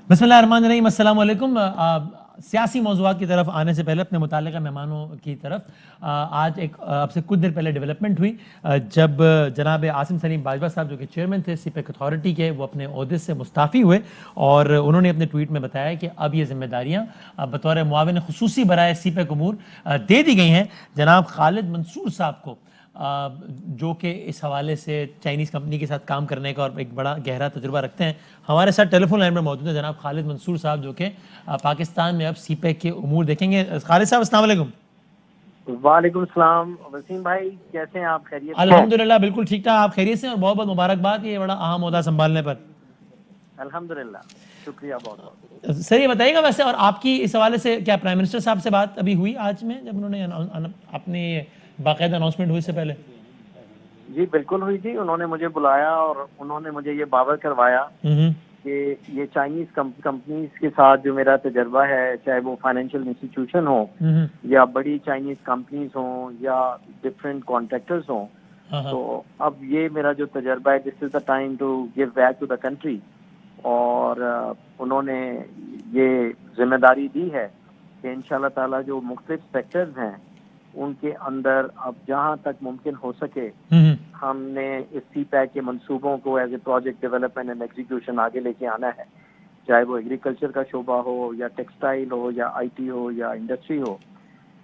بسم اللہ الرحمن الرحیم. السلام علیکم. سیاسی موضوعات کی طرف آنے سے پہلے اپنے متعلقہ مہمانوں کی طرف آج ایک اب سے کچھ دیر پہلے ڈیولپمنٹ ہوئی جب جناب عاصم سلیم باجوہ صاحب جو کہ چیئرمین تھے سی پیک اتھارٹی کے، وہ اپنے عہدے سے مستعفی ہوئے اور انہوں نے اپنے ٹویٹ میں بتایا کہ اب یہ ذمہ داریاں بطور معاون خصوصی برائے سی پیک امور دے دی گئی ہیں جناب خالد منصور صاحب کو، جو کہ اس حوالے سے چائنیز کمپنی کے ساتھ کام کرنے کا اور ایک بڑا گہرا تجربہ رکھتے ہیں. ہمارے ساتھ ٹیلی فون لائن میں موجود ہیں جناب خالد منصور صاحب، جو کہ پاکستان میں اب سی پیک کے امور دیکھیں گے. خالد صاحب السلام علیکم. وعلیکم السلام. وسیم بھائی کیسے ہیں آپ؟ خیریت؟ الحمدللہ بالکل ٹھیک ٹھاک. آپ خیریت سے ہیں؟ اور بہت بہت مبارکباد یہ بڑا اہم عہدہ سنبھالنے پر. الحمدللہ، شکریہ بہت بہت. سر یہ بتائیے گا ویسے، اور آپ کی اس حوالے سے کیا پرائم منسٹر صاحب سے بات ابھی ہوئی آج میں، جب انہوں نے اپنی باقاعدہ اناؤنسمنٹ ہوئی سے پہلے؟ جی بالکل ہوئی جی. انہوں نے مجھے بلایا اور انہوں نے مجھے یہ باور کروایا کہ یہ چائنیز کمپنیز کے ساتھ جو میرا تجربہ ہے، چاہے وہ فائنینشیل انسٹیٹیوشن ہو یا بڑی چائنیز کمپنیز ہوں یا ڈفرینٹ کانٹریکٹرز ہوں، تو اب یہ میرا جو تجربہ ہے، this is the time to give back to the country. اور انہوں نے یہ ذمہ داری دی ہے کہ انشاءاللہ تعالیٰ جو مختلف سیکٹرز ہیں ان کے اندر اب جہاں تک ممکن ہو سکے ہم نے اس سی پیک کے منصوبوں کو as a project development and execution آگے لے کے آنا ہے، چاہے وہ ایگریکلچر کا شعبہ ہو یا ٹیکسٹائل ہو یا آئی ٹی ہو یا انڈسٹری ہو.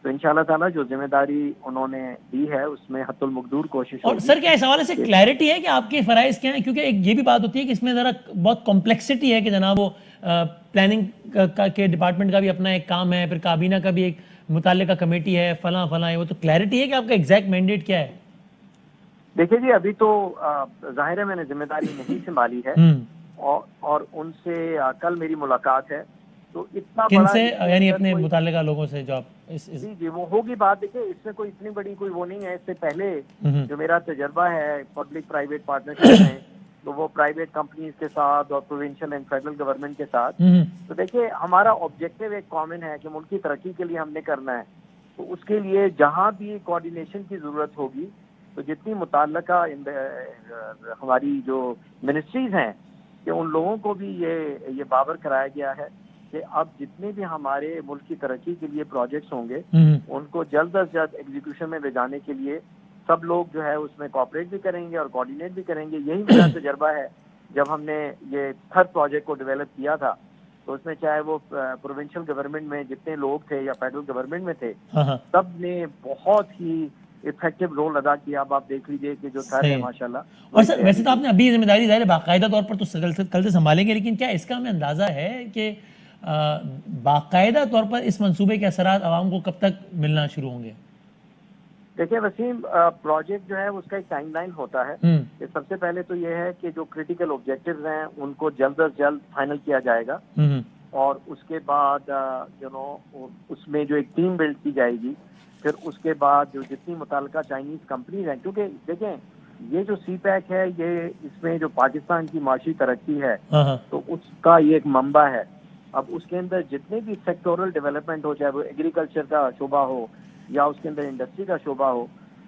تو انشاءاللہ تعالیٰ جو ذمہ داری انہوں نے دی ہے اس میں حت المقدور کوشش ہوگی. اور سر کیا اس حوالے سے کلیئرٹی ہے کہ آپ کے فرائض کیا ہیں؟ کیونکہ ایک یہ بھی بات ہوتی ہے کہ اس میں ذرا بہت کمپلیکسٹی ہے کہ جناب وہ پلاننگ کے ڈپارٹمنٹ کا بھی اپنا ایک کام ہے، پھر کابینہ کا بھی ایک متعلقہ کمیٹی ہے، فلاں فلاں ہے. وہ تو کلیئرٹی ہے کہ آپ کا ایگزیکٹ مینڈیٹ کیا ہے؟ دیکھیے جی، ابھی تو ظاہر ہے میں نے ذمہ داری نہیں سنبھالی ہے اور ان سے کل میری ملاقات ہے. تو اتنا کن بڑا سے؟ یعنی اپنے متعلقہ لوگوں سے جو آپ جی وہ ہوگی بات. دیکھیں اس میں کوئی اتنی بڑی کوئی وہ نہیں ہے. اس سے پہلے جو میرا تجربہ ہے پبلک پرائیویٹ پارٹنرشپ میں، تو وہ پرائیویٹ کمپنیز کے ساتھ اور پروونشل اینڈ فیڈرل گورنمنٹ کے ساتھ. تو دیکھیے ہمارا آبجیکٹیو ایک کامن ہے کہ ملک کی ترقی کے لیے ہم نے کرنا ہے. تو اس کے لیے جہاں بھی کوآرڈینیشن کی ضرورت ہوگی تو جتنی متعلقہ ہماری جو منسٹریز ہیں کہ ان لوگوں کو بھی یہ باور کرایا گیا ہے کہ اب جتنے بھی ہمارے ملک کی ترقی کے لیے پروجیکٹس ہوں گے ان کو جلد از جلد ایگزیکیوشن میں لے جانے کے لیے سب لوگ جو ہے اس میں کوآپریٹ بھی کریں گے اور کوآرڈینیٹ بھی کریں گے. یہی میرا تجربہ ہے. جب ہم نے یہ تھرڈ پروجیکٹ کو ڈیولپ کیا تھا تو اس میں چاہے وہ پروونشل گورنمنٹ میں جتنے لوگ تھے یا فیڈرل گورنمنٹ میں تھے، سب نے بہت ہی افیکٹو رول ادا کیا. اب آپ دیکھ لیجئے کہ جو تھرڈ ہے ماشاءاللہ. اور سر ویسے تو آپ نے ابھی ذمہ داری ظاہر باقاعدہ طور پر تو کل سے سنبھالیں گے، لیکن کیا اس کا ہمیں اندازہ ہے کہ باقاعدہ طور پر اس منصوبے کے اثرات عوام کو کب تک ملنا شروع ہوں گے؟ دیکھیں وسیم، پروجیکٹ جو ہے اس کا ایک ٹائم لائن ہوتا ہے کہ سب سے پہلے تو یہ ہے کہ جو کریٹیکل آبجیکٹیوز ہیں ان کو جلد از جلد فائنل کیا جائے گا اور اس کے بعد اس میں جو ایک ٹیم بلڈ کی جائے گی. پھر اس کے بعد جو جتنی متعلقہ چائنیز کمپنیز ہیں، کیونکہ دیکھیں یہ جو سی پیک ہے یہ اس میں جو پاکستان کی معاشی ترقی ہے تو اس کا یہ ایک منبع ہے. اب اس کے اندر جتنے بھی سیکٹورل ڈیولپمنٹ ہو، چاہے وہ ایگریکلچر کا شعبہ ہو یا اس کے اندر انڈسٹری کا شعبہ ہو،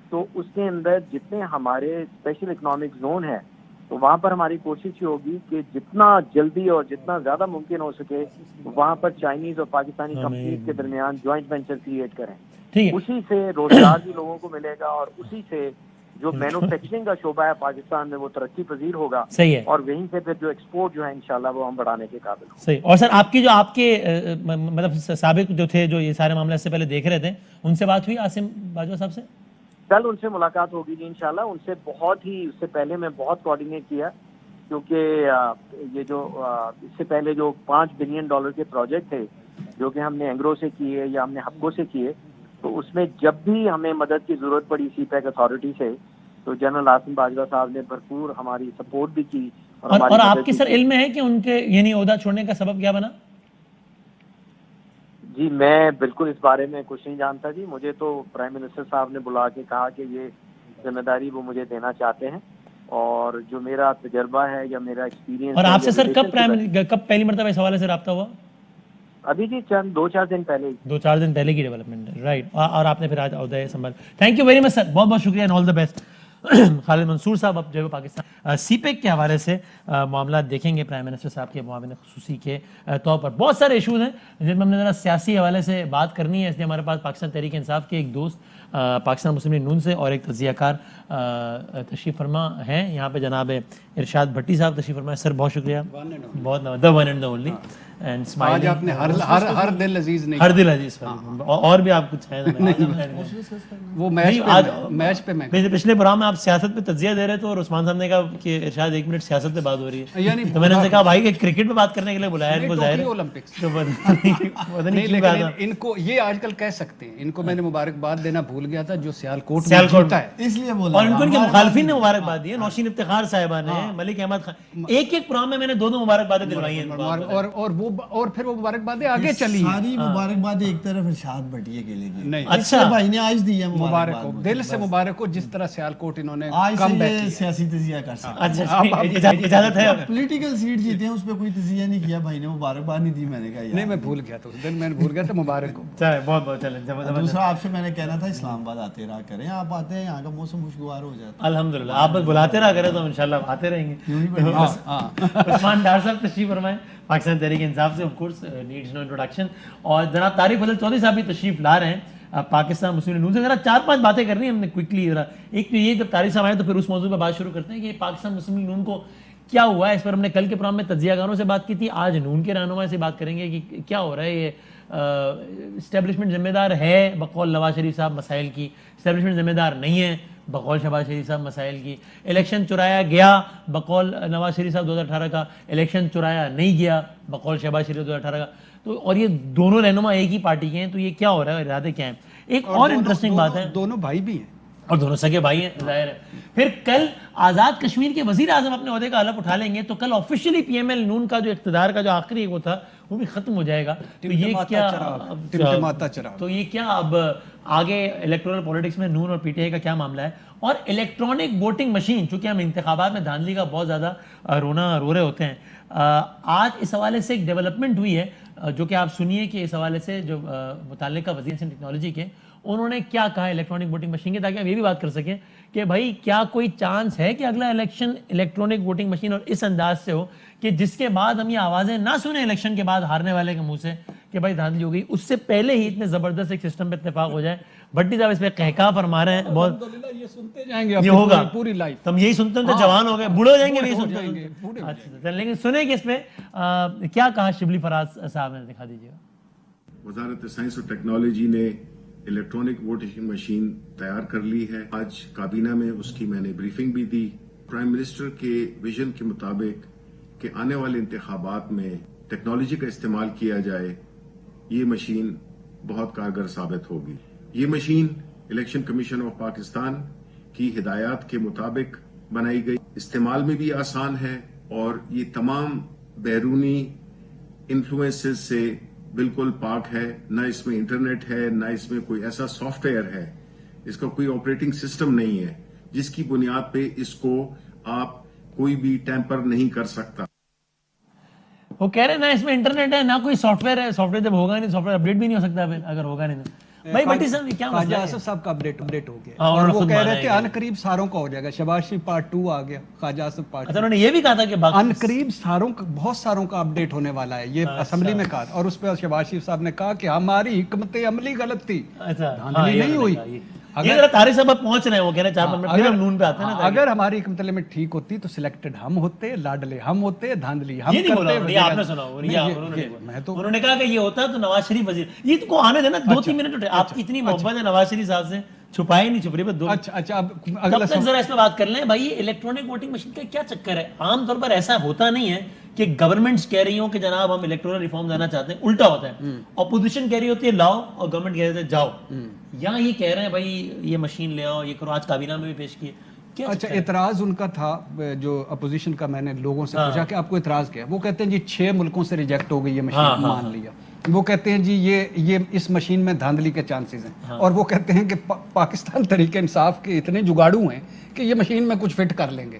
تو اس کے اندر جتنے ہمارے اسپیشل اکنامک زون ہیں تو وہاں پر ہماری کوشش یہ ہوگی کہ جتنا جلدی اور جتنا زیادہ ممکن ہو سکے وہاں پر چائنیز اور پاکستانی کمپنیز کے درمیان جوائنٹ وینچر کریٹ کریں. اسی سے روزگار بھی لوگوں کو ملے گا اور اسی سے جو مینوفیکچرنگ کا شعبہ ہے پاکستان میں وہ ترقی پذیر ہوگا. صحیح ہے. اور وہیں سے پھر جو ایکسپورٹ جو ہے انشاءاللہ وہ ہم بڑھانے کے قابل ہوں. صحیح. اور سر آپ کی جو آپ کے مطلب سابق جو تھے جو یہ سارے معاملے سے پہلے دیکھ رہے تھے، ان سے بات ہوئی عاصم باجوہ صاحب سے؟ کل ان سے ملاقات ہوگی جی انشاءاللہ. ان سے بہت ہی اس سے پہلے میں بہت کوآرڈینیٹ کیا، کیونکہ یہ جو اس سے پہلے جو $5 بلین کے پروجیکٹ تھے جو کہ ہم نے اینگرو سے کیے یا ہم نے ہپکو سے کیے، تو اس میں جب بھی ہمیں مدد کی ضرورت پڑی سی پیک اتھارٹی سے تو جنرل عاصم باجوہ صاحب نے بھرپور ہماری سپورٹ بھی کی. اور آپ کے سر علم میں ہے کہ ان کے یعنی عہدہ چھوڑنے کا سبب کیا بنا؟ جی میں بالکل اس بارے میں کچھ نہیں جانتا جی. مجھے تو پرائم منسٹر صاحب نے بلا کے کہا کہ یہ ذمہ داری وہ مجھے دینا چاہتے ہیں اور جو میرا تجربہ ہے یا میرا ایکسپیرینس. اور آپ سے سر کب پہلی مرتبہ اس حوالے سے رابطہ ہوا؟ ابھی جی چند 2-4 دن پہلے. 2-4 دن پہلے کی ڈیولپمنٹ ہے، رائٹ. اور آپ نے پھر آج عہدہ سنبھال. تھینک یو ویری مچ سر، بہت بہت شکریہ، آل دا بیسٹ. خالد منصور صاحب اب جو ہے پاکستان سی پیک کے حوالے سے معاملات دیکھیں گے پرائم منسٹر صاحب کے معاون خصوصی کے طور پر. بہت سارے ایشوز ہیں جن میں ہم نے ذرا سیاسی حوالے سے بات کرنی ہے, اس لیے ہمارے پاس پاکستان تحریک انصاف کے ایک دوست پاکستان مسلم لیگ نون سے اور ایک تجزیہ کار تشریف فرما ہیں یہاں پہ, جناب ارشاد بھٹی صاحب تشریف فرما. سر بہت شکریہ, بہت the one and the only. آج آپ نے ہر دل عزیز نہیں, ہر دل عزیز, اور بھی آپ کچھ ہے وہ میچ پہ میں پچھلے پروگرام میں آپ سیاست پہ تجزیہ دے رہے تھے اور عثمان صاحب نے کہا کہ ارشاد 1 منٹ سیاست پہ بات ہو رہی ہے, تو میں نے ان سے کہا بھائی کہ کرکٹ پہ بات کرنے کے لیے بلایا ان کو, ظاہر ہے ان کو یہ آج کل کہہ سکتے ہیں, ان کو میں نے مبارکباد دینا بھول گیا تھا جو سیالکوٹ میں جیتا ہے, اس لیے بولا, اور ان کو ان کے مخالفین نے مبارکباد دی ہے. نوشین افتخار صاحبہ نے, ملک احمد خان, ایک پروگرام میں نے 2 مبارکبادیں دلوائی ہیں, اور پھر وہ مبارکبادیں آگے چلی, ساری مبارکباد ایک طرف ارشاد بھٹیے کے لیے نہیں, اچھا بھائی نے آج دی ہے مبارک ہو, دل سے مبارک ہو, جس طرح سیالکوٹ انہوں نے آج سے سیاسی تجزیہ کر سکتے. اچھا اجازت ہے, پولیٹیکل سیٹ جیتے ہیں اس پہ کوئی تجزیہ نہیں کیا, بھائی نے مبارکباد نہیں دی. میں نے کہا نہیں, میں بھول گیا تھا اس دن, میں نے بھول گیا تھا, مبارک ہو. چلے بہت بہت چلیں. دوسرا آپ سے میں نے کہنا تھا اسلام آباد آتے رہا کریں, آپ آتے ہیں یہاں کا موسم خوشگوار ہو جاتا ہے. الحمدللہ آپ بس بلاتے رہا کریں تو انشاءاللہ آتے رہیں گے. عثمان ڈار صاحب تشریف فرمائیں پاکستان تحریک انصاف سے, of course needs no introduction. اور جناب طارق فضل چودھری صاحب بھی تشریف لا رہے ہیں پاکستان مسلم لیگ نون سے. ذرا 4-5 باتیں کرنی ہیں ہم نے کوئکلی. ذرا ایک تو یہ, جب طارق صاحب آئے تو پھر اس موضوع پہ بات شروع کرتے ہیں کہ پاکستان مسلم لیگ نون کو کیا ہوا ہے. اس پر ہم نے کل کے پروگرام میں تجزیہ کاروں سے بات کی تھی, آج نون کے رہنما سے بات کریں گے کہ کیا ہو رہا ہے. یہ اسٹیبلشمنٹ ذمہ دار ہے بقول نواز شریف صاحب مسائل کی, اسٹیبلشمنٹ ذمہ دار نہیں ہے بقول شہباز شریف صاحب مسائل کی. الیکشن چرایا گیا بقول نواز شریف صاحب 2018 کا, الیکشن چرایا نہیں گیا بقول شہباز شریف 2018 کا. تو اور یہ دونوں رہنما ایک ہی پارٹی کے ہیں, تو یہ کیا ہو رہا ہے, ارادے کیا ہیں. ایک اور انٹرسٹنگ بات ہے, دونوں بھائی بھی ہیں اور دونوں سگے بھائی ہیں ظاہر ہے. پھر کل آزاد کشمیر کے وزیر اعظم اپنے عہدے کا حلف اٹھا لیں گے, تو کل آفیشیلی پی ایم ایل نون کا جو اقتدار کا جو آخری وہ تھا وہ بھی ختم ہو جائے گا. تو یہ کیا, تو یہ کیا اب آگے الیکٹورل پولیٹکس میں نون اور پی ٹی آئی کا کیا معاملہ ہے. اور الیکٹرانک ووٹنگ مشین, چونکہ ہم انتخابات میں دھاندلی کا بہت زیادہ رو رہے ہوتے ہیں, آج اس حوالے سے ایک ڈیولپمنٹ ہوئی ہے جو کہ آپ سنیے کہ اس حوالے سے جو متعلقہ وزیر ٹیکنالوجی کے انہوں نے کیا کہا الیکٹرانک ووٹنگ مشین کے, تاکہ ہم یہ بھی بات کر سکیں کہ بھائی کیا کوئی چانس ہے کہ اگلا الیکشن الیکٹرانک ووٹنگ مشین اور اس انداز سے ہو کہ جس کے بعد ہم یہ آوازیں نہ سنیں الیکشن کے بعد ہارنے والے کے منہ سے کہ بھائی دھاندلی ہو گئی, اس سے پہلے ہی اتنے زبردست ایک سسٹم پہ اتفاق ہو جائے. بھٹی صاحب اس پہ کہکا فرما رہے ہیں بہت, یہ سنتے جائیں گے یہ ہوگا پوری لائف, تم یہی سنتے ہیں, جوان ہو گئے, بوڑھے ہو جائیں گے, نہیں سنتے. اچھا لیکن سنیں کہ اس پہ کیا کہا شبلی فراز صاحب نے, دکھا دیجیے گا. وزارت سائنس اور ٹیکنالوجی نے الیکٹرانک ووٹنگ مشین تیار کر لی ہے. آج کابینہ میں اس کی میں نے بریفنگ بھی دی. پرائم منسٹر کے ویژن کے مطابق کہ آنے والے انتخابات میں ٹیکنالوجی کا استعمال کیا جائے, یہ مشین بہت کارگر ثابت ہوگی. یہ machine election commission of Pakistan کی ہدایات کے مطابق بنائی گئی, استعمال میں بھی آسان ہے اور یہ تمام بیرونی انفلوئنسز سے بالکل پاک ہے. نہ اس میں انٹرنیٹ ہے, نہ اس میں کوئی ایسا سافٹ ویئر ہے, اس کا کوئی آپریٹنگ سسٹم نہیں ہے جس کی بنیاد پہ اس کو آپ کوئی بھی ٹیمپر نہیں کر سکتا. وہ کہہ رہے ہیں نہ اس میں انٹرنیٹ ہے, نہ کوئی سافٹ ویئر ہے, سافٹ ویئر جب ہوگا نہیں, سافٹ ویئر اپڈیٹ بھی نہیں ہو سکتا اگر ہوگا نہیں. بھائی بھٹی صاحب کیا مسئلہ ہے, آصف صاحب کا اپڈیٹ ہو گیا, اور وہ کہہ رہے تھے ان قریب ساروں کا ہو جائے گا. شہباز شریف پارٹ 2 آ گیا, خواجہ آصف پارٹ 2. انہوں نے یہ بھی کہا تھا کہ ان قریب بہت ساروں کا اپڈیٹ ہونے والا ہے, یہ اسمبلی میں کہا, اور اس پہ شہباز شریف صاحب نے کہا کہ ہماری حکمت عملی غلط تھی, دھاندلی نہیں ہوئی. اگر طارق صاحب پہنچ رہے ہیں, وہ کہہ رہے ہیں 4 منٹ پھر ہم نون پہ آتے ہیں نا, اگر ہماری حکمت عملی ٹھیک ہوتی تو سلیکٹڈ ہم ہوتے, لاڈلے ہم ہوتے, دھاندلی ہم یہ نہیں بولا, کرتے. یہ آپ نے سنا, انہوں نے کہا کہ یہ ہوتا تو نواز شریف وزیر, یہ تو کو آنے دینا 2-3 منٹ. آپ کی اتنی محبت ہے نواز شریف صاحب سے, چھپائے نہیں چھپ رہی, بس اچھا تب تک ذرا اس پہ بات کر لیں. بھائی الیکٹرانک ووٹنگ مشین کا کیا چکر ہے؟ عام طور پر ایسا ہوتا نہیں ہے کہ گورنمنٹس کہہ رہی ہوں کہ جناب ہم الیکٹورل ریفارم لانا چاہتے ہیں, الٹا ہوتا ہے. اپوزیشن کہہ رہی ہوتی ہے لاؤ, اور گورنمنٹ کہہ رہے ہیں جاؤ. یہاں یہ کہہ رہے ہیں بھائی یہ مشین لے آؤ, یہ کرو. آج کابینہ میں بھی پیش کیے. اچھا اعتراض ان کا تھا جو اپوزیشن کا, میں نے لوگوں سے پوچھا کہ آپ کو اعتراض کیا ہے, وہ کہتے ہیں جی 6 ملکوں سے ریجیکٹ ہو گئی یہ مشین, مان لیا. وہ کہتے ہیں جی یہ اس مشین میں دھاندلی کے چانسز ہیں, اور وہ کہتے ہیں کہ پاکستان تحریک انصاف کے اتنے جگاڑو ہیں کہ یہ مشین میں کچھ فٹ کر لیں گے.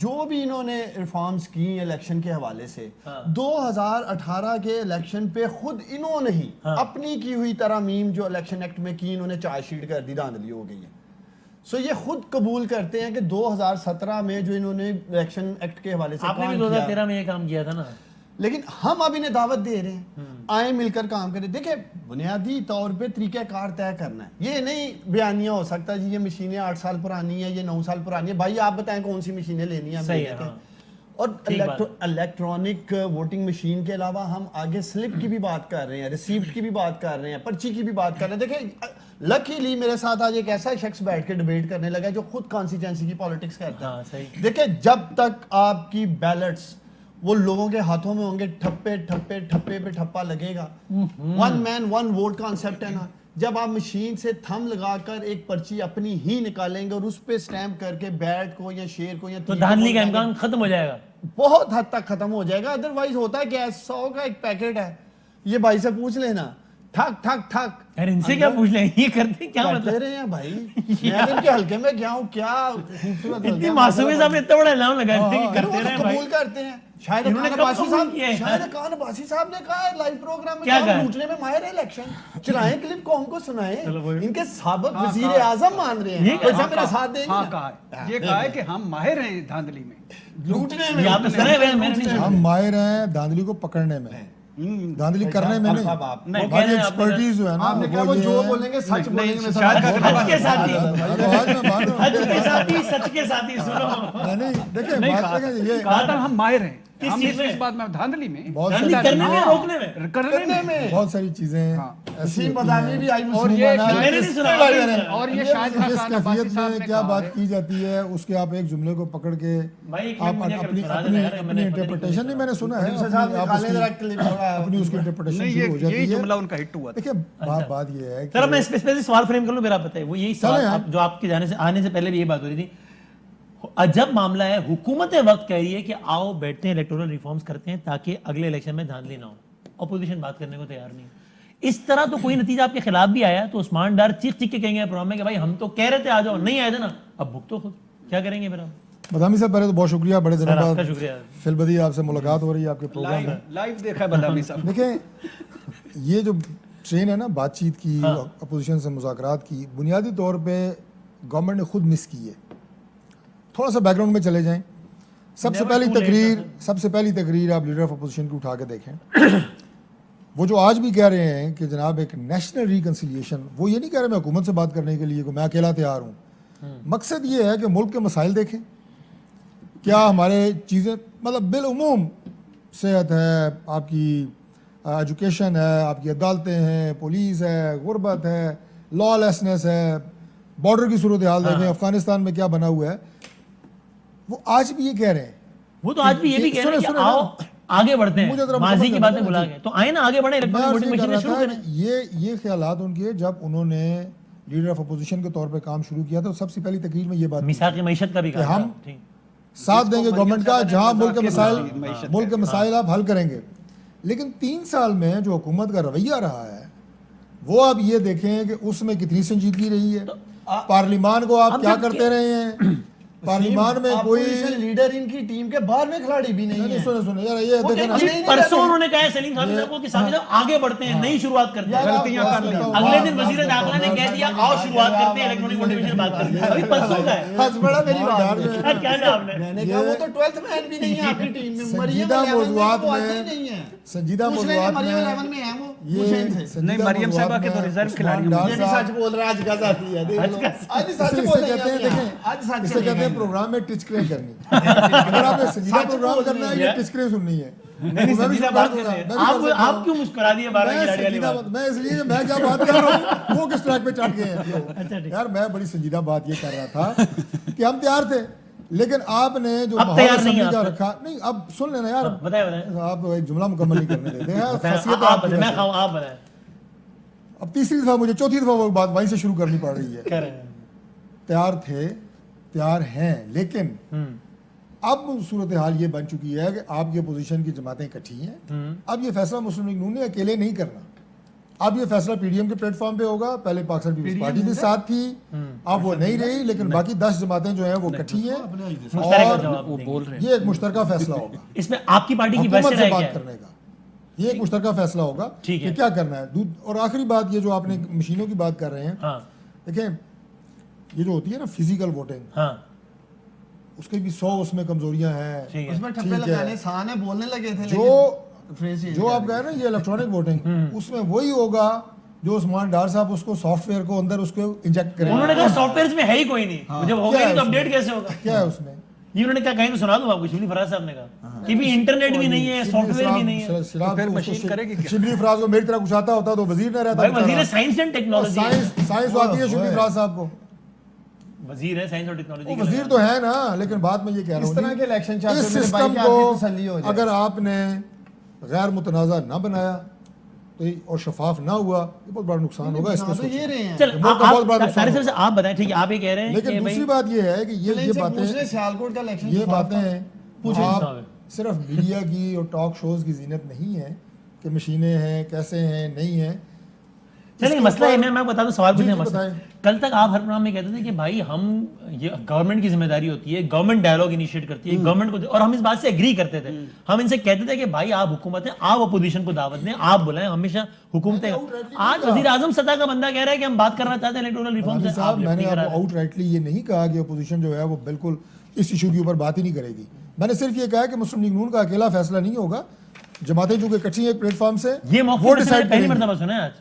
جو بھی انہوں نے ریفارمز کی الیکشن کے حوالے سے 2018 کے الیکشن پہ خود انہوں نے ہی اپنی کی ہوئی ترامیم جو الیکشن ایکٹ میں کی انہوں نے چارج شیٹ کر دی، دھاندلی ہو گئی ہے. سو یہ خود قبول کرتے ہیں کہ 2017 میں جو انہوں نے الیکشن ایکٹ کے حوالے سے آپ نے بھی 2013 میں یہ کام کیا تھا نا، لیکن ہم اب انہیں دعوت دے رہے ہیں آئیں مل کر کام کریں. دیکھیں بنیادی طور پہ طریقہ کار طے کرنا ہے، یہ نہیں بیانیہ ہو سکتا جی یہ مشینیں 8 سال پرانی ہے، یہ 9 سال پرانی ہے. بھائی آپ بتائیں کون سی مشینیں لینی ہیں. صحیح ہے. اور الیکٹرانک ووٹنگ مشین کے علاوہ ہم آگے سلپ کی بھی بات کر رہے ہیں، ریسیپٹ کی بھی بات کر رہے ہیں، پرچی کی بھی بات کر رہے ہیں. دیکھیں لکیلی میرے ساتھ آج ایک ایسا شخص بیٹھ کے ڈیبیٹ کرنے لگا جو خود کانسٹیچوئنسی کی پالیٹکس کرتا ہے. دیکھیں جب تک آپ کی بیلٹس وہ لوگوں کے ہاتھوں میں ہوں گے، ٹھپے ٹھپے ٹھپے پہ ٹھپا لگے گا. ون مین ون ووٹ کانسیپٹ ہے نا. جب آپ مشین سے تھم لگا کر ایک پرچی اپنی ہی نکالیں گے اور اس پہ سٹیمپ کر کے بیٹ کو یا شیر کو یا تو دھاندلی کا امکان ختم ہو جائے گا، بہت حد تک ختم ہو جائے گا. ادروائز ہوتا ہے کہ 100 کا ایک پیکٹ ہے، یہ بھائی سے پوچھ لینا، ٹھک ٹھک ٹھک. یار ان سے کیا پوچھ لیں، یہ کرتے کیا کرتے مطلب رہے ہیں بھائی. میں ان کے حلقے میں گیا ہوں، کیا خوبصورت اتنی معصومی صاحب نے اتنا بڑا اعلان لگا دیا کہ کرتے رہے بھائی. قبول کرتے ہیں. شاید انہوں نے خان کب عباسی قبول صاحب کیا ہے؟ شاید خان عباسی صاحب نے کہا ہے لائیو پروگرام میں کیا کہ کہا؟ ہم لوٹنے میں ماہر ہیں، الیکشن چلائیں، کلپ قوم کو سنائیں. ان کے سابق وزیر اعظم مان رہے ہیں، ایسا میرا ساتھ دیں گے. ہاں کہا ہے، یہ کہا ہے کہ ہم ماہر ہیں دھاندلی میں، لوٹنے میں. آپ نے سنا ہے میں نے نہیں سنا. ہم ماہر ہیں دھاندلی کو پکڑنے میں، دھاندلی کرنے میں نہیں. ہماری ایکسپرٹیز جو ہے نا آپ نے کہا وہ جو بولیں گے سچ بولیں گے. حج کے ساتھی، آج میں مان رہا حج کے ساتھی، سچ کے ساتھی. سنو نہیں دیکھیں بات دیکھیں یہ کہا تھا ہم ماہر ہیں. کس ہم چیز میں؟ اس بات میں دھاندلی میں، بہت دھاندلی ساری کرنے میں، روکنے میں، کرنے میں. بہت ساری چیزیں ایسی وسیم بدانی بھی آئی اور یہ میں نے نہیں سنا. اور یہ شاید جس خان عباسی کیفیت صاحب میں نے کیا کہا بات ہے. کی جاتی ہے اس کے آپ ایک جملے کو پکڑ کے بھائی ایک آپ منٹ مجھے اپنی سنا دینا یار، میں نے انٹرپریٹیشن نہیں، میں نے سنا ہے آپ اپنی اس کی انٹرپریٹیشن نہیں شروع ہو یہی جاتی ہے. جملہ ان کا ہٹ ہوا تھا. دیکھیں بات یہ ہے سر میں کہ اسپیسیفک سوال فریم کر لوں، میرا پتہ ہے وہ یہی سوال جو آپ کے جانے سے آنے سے پہلے بھی یہ بات ہو رہی تھی. عجب معاملہ ہے، حکومت وقت کہہ رہی ہے کہ آؤ بیٹھتے ہیں الیکٹورل ریفارمز کرتے ہیں تاکہ اگلے الیکشن میں دھاندلی نہ ہو. اپوزیشن بات کرنے کو تیار نہیں. اس طرح تو کوئی نتیجہ آپ کے خلاف بھی آیا تو عثمان ڈار چیخ چیخ کے کہیں گے پروگرام میں کہ بھائی ہم تو کہہ رہے تھے آ جاؤ، نہیں آئے تھے نا، اب بھگتو خود. کیا کریں گے پھر ہم؟ بدامی صاحب پہلے تو بہت شکریہ، بڑے دنوں آپ کا بعد شکریہ. فی البدیہہ آپ سے ملاقات ہو رہی ہے آپ کے پروگرام میں. لائیو دیکھا ہے بدامی صاحب. دیکھیں یہ جو ٹرین ہے نا بات چیت کی، اپوزیشن سے مذاکرات کی، بنیادی طور پہ گورنمنٹ نے خود مس کی ہے. تھوڑا سا بیک گراؤنڈ میں چلے جائیں. سب سے پہلی تقریر آپ لیڈر آف اپوزیشن کی اٹھا کے دیکھیں. وہ جو آج بھی کہہ رہے ہیں کہ جناب ایک نیشنل ریکنسیلیشن، وہ یہ نہیں کہہ رہے میں حکومت سے بات کرنے کے لیے کہ میں اکیلا تیار ہوں. مقصد یہ ہے کہ ملک کے مسائل دیکھیں، کیا ہمارے چیزیں مطلب بالعموم صحت ہے، آپ کی ایجوکیشن ہے، آپ کی عدالتیں ہیں، پولیس ہے، غربت ہے، لا لیسنس ہے، بارڈر کی صورتحال دیکھیں افغانستان میں کیا بنا ہوا ہے. وہ آج بھی یہ کہہ رہے ہیں. وہ تو آج بھی یہ بھی کہہ رہے ہیں کہ آؤ آگے بڑھتے ہیں، ماضی کی باتیں بھلا گئے تو آئیں نا آگے بڑھیں، الیکٹرانک ووٹنگ مشینیں شروع کریں. یہ خیالات ان کے جب انہوں نے لیڈر آف اپوزیشن کے طور پہ کام شروع کیا تھا، سب سے پہلی تقریر میں یہ بات میثاق معیشت کا بھی کہ ہم ساتھ دیں گے گورنمنٹ کا جہاں ملک کے مسائل آپ حل کریں گے. لیکن 3 سال میں جو حکومت کا رویہ رہا ہے وہ آپ یہ دیکھیں کہ اس میں کتنی سنجیدگی رہی ہے. پارلیمان کو آپ کیا کرتے رہے ہیں، پارلیمان میں کوئی لیڈر ان کی ٹیم کے باہر میں کھلاڑی بھی نہیں ہے. سنیں یار یہ دیکھیں نا، پرسوں انہوں نے کہا ہے سلیم صاحب کو کہ صاحب آگے بڑھتے ہیں، نئی شروعات کرتے ہیں. غلطیاں کر لی. اگلے دن وزیر داخلہ نے کہہ دیا آؤ شروعات کرتے ہیں الیکٹرانک ووٹنگ مشین بات کرتے ہیں. ابھی پرسوں کا ہے. حج بڑا میری بات کیا کہا آپ نے؟ میں نے کہا وہ تو 12th مین بھی نہیں ہے آپ کی ٹیم میں. سنجیدہ موضوعات میں نہیں مریم صاحبہ کے تو ریزرو کھلاڑی ہیں. سچ بول رہا ہے، آج کا ذاتی ہے. آج سچ بول رہے ہیں، آج سچ اسے کہتے ہیں پروگرام میں ٹچکریں کرنی. اگر آپ نے سنجیدہ پروگرام کرنا ہے یہ ٹچکریں سننی ہے. آپ کیوں مسکرا دیے میں اس لیے میں کیا بات کر رہا ہوں وہ کس ٹریک پہ چڑھ گئے ہیں یار. میں بڑی سنجیدہ بات یہ کر رہا تھا کہ ہم تیار تھے، لیکن آپ نے جو ماحول اسمبلی کا رکھا نہیں. اب سن لینا یار، آپ ایک جملہ مکمل نہیں کرنے دیتے ہیں. اب تیسری دفعہ مجھے چوتھی دفعہ وہ بات وہیں سے شروع کرنی پڑ رہی ہے. تیار تھے، تیار ہیں، لیکن اب صورتحال یہ بن چکی ہے کہ آپ کی اپوزیشن کی جماعتیں اکٹھی ہیں. اب یہ فیصلہ مسلم لیگ نون نے اکیلے نہیں کرنا. اب یہ فیصلہ پی ڈی ایم کے پلیٹ فارم پہ ہوگا. پہلے پاکستان پیپلز پارٹی بھی ساتھ تھی, اب وہ نہیں رہی, لیکن باقی 10 جماعتیں جو ہیں وہ اکٹھی ہیں اور وہ بول رہے ہیں یہ ایک مشترکہ فیصلہ ہوگا اس میں آپ کی پارٹی کی حکومت سے ہے بات کرنے کا. یہ ایک مشترکہ فیصلہ ہوگا کہ کیا کرنا ہے. اور آخری بات یہ جو آپ نے مشینوں کی بات کر رہے ہیں, دیکھیں یہ جو ہوتی ہے نا فزیکل ووٹنگ, اس کے بھی 100 اس میں کمزوریاں ہیں, اس میں ٹھپے لگانے سانے بولنے لگے تھے. جو آپ کہہ رہے ہیں نا یہ الیکٹرانک ووٹنگ, اس میں وہی ہوگا جو عثمان ڈار صاحب اس کو سافٹ ویئر کو اندر اس کو انجیکٹ کریں. انہوں نے کہا سافٹ ویئر میں ہے ہی کوئی نہیں, جب ہوگا نہیں تو اپڈیٹ کیسے ہوگا. کیا ہے اس میں یہ انہوں نے کیا کہیں تو سنا دوں آپ کو. شبلی فراز صاحب نے کہا کہ بھی انٹرنیٹ بھی نہیں ہے, سافٹ ویئر بھی نہیں ہے. شبلی فراز کو میری طرح کچھ آتا ہوتا تو وزیر نہ رہتا. وزیر سائنس اینڈ ٹیکنالوجی, سائنس آتی ہے شبلی فراز صاحب کو, وزیر ہے سائنس اور ٹیکنالوجی. وزیر تو ہے نا, لیکن بات میں یہ کہہ رہا ہوں اس طرح کے الیکشن اس چاہتے ہیں سسٹم کو اگر آپ نے غیر متنازع نہ بنایا تو اور شفاف نہ ہوا, یہ بہت بڑا نقصان ہوگا. اس میں یہ رہے ہیں چل آپ بتائیں, ٹھیک ہے آپ یہ کہہ رہے ہیں. لیکن دوسری بات یہ ہے کہ یہ باتیں آپ صرف میڈیا کی اور ٹاک شوز کی زینت نہیں ہے کہ مشینیں ہیں کیسے ہیں نہیں ہیں. چلیے مسئلہ ہے, میں بتا دوں سوال پوچھنے. کل تک آپ ہر پروگرام میں کہتے تھے کہ بھائی ہم یہ گورنمنٹ کی ذمہ داری ہوتی ہے, گورنمنٹ ڈائلاگ انیشیٹ کرتی ہے گورنمنٹ کو, اور ہم اس بات سے ایگری کرتے تھے. ہم ان سے کہتے تھے کہ بھائی آپ حکومت ہیں, آپ اپوزیشن کو دعوت دیں, آپ بلائیں, ہمیشہ حکومتیں. آج وزیر اعظم سطح کا بندہ کہہ رہا ہے کہ ہم بات کرنا چاہتے ہیں الیکٹورل ریفارم سے. میں نے آؤٹ رائٹلی یہ نہیں کہا کہ اپوزیشن جو ہے وہ بالکل اس ایشو کے اوپر بات ہی نہیں کرے گی. میں نے صرف یہ کہا کہ مسلم لیگ نون کا اکیلا فیصلہ نہیں ہوگا, جماعتیں جو کہ اکٹھی ہیں پلیٹ فارم سے یہ وہ ڈیسائیڈ پہلی مرتبہ سنا ہے آج,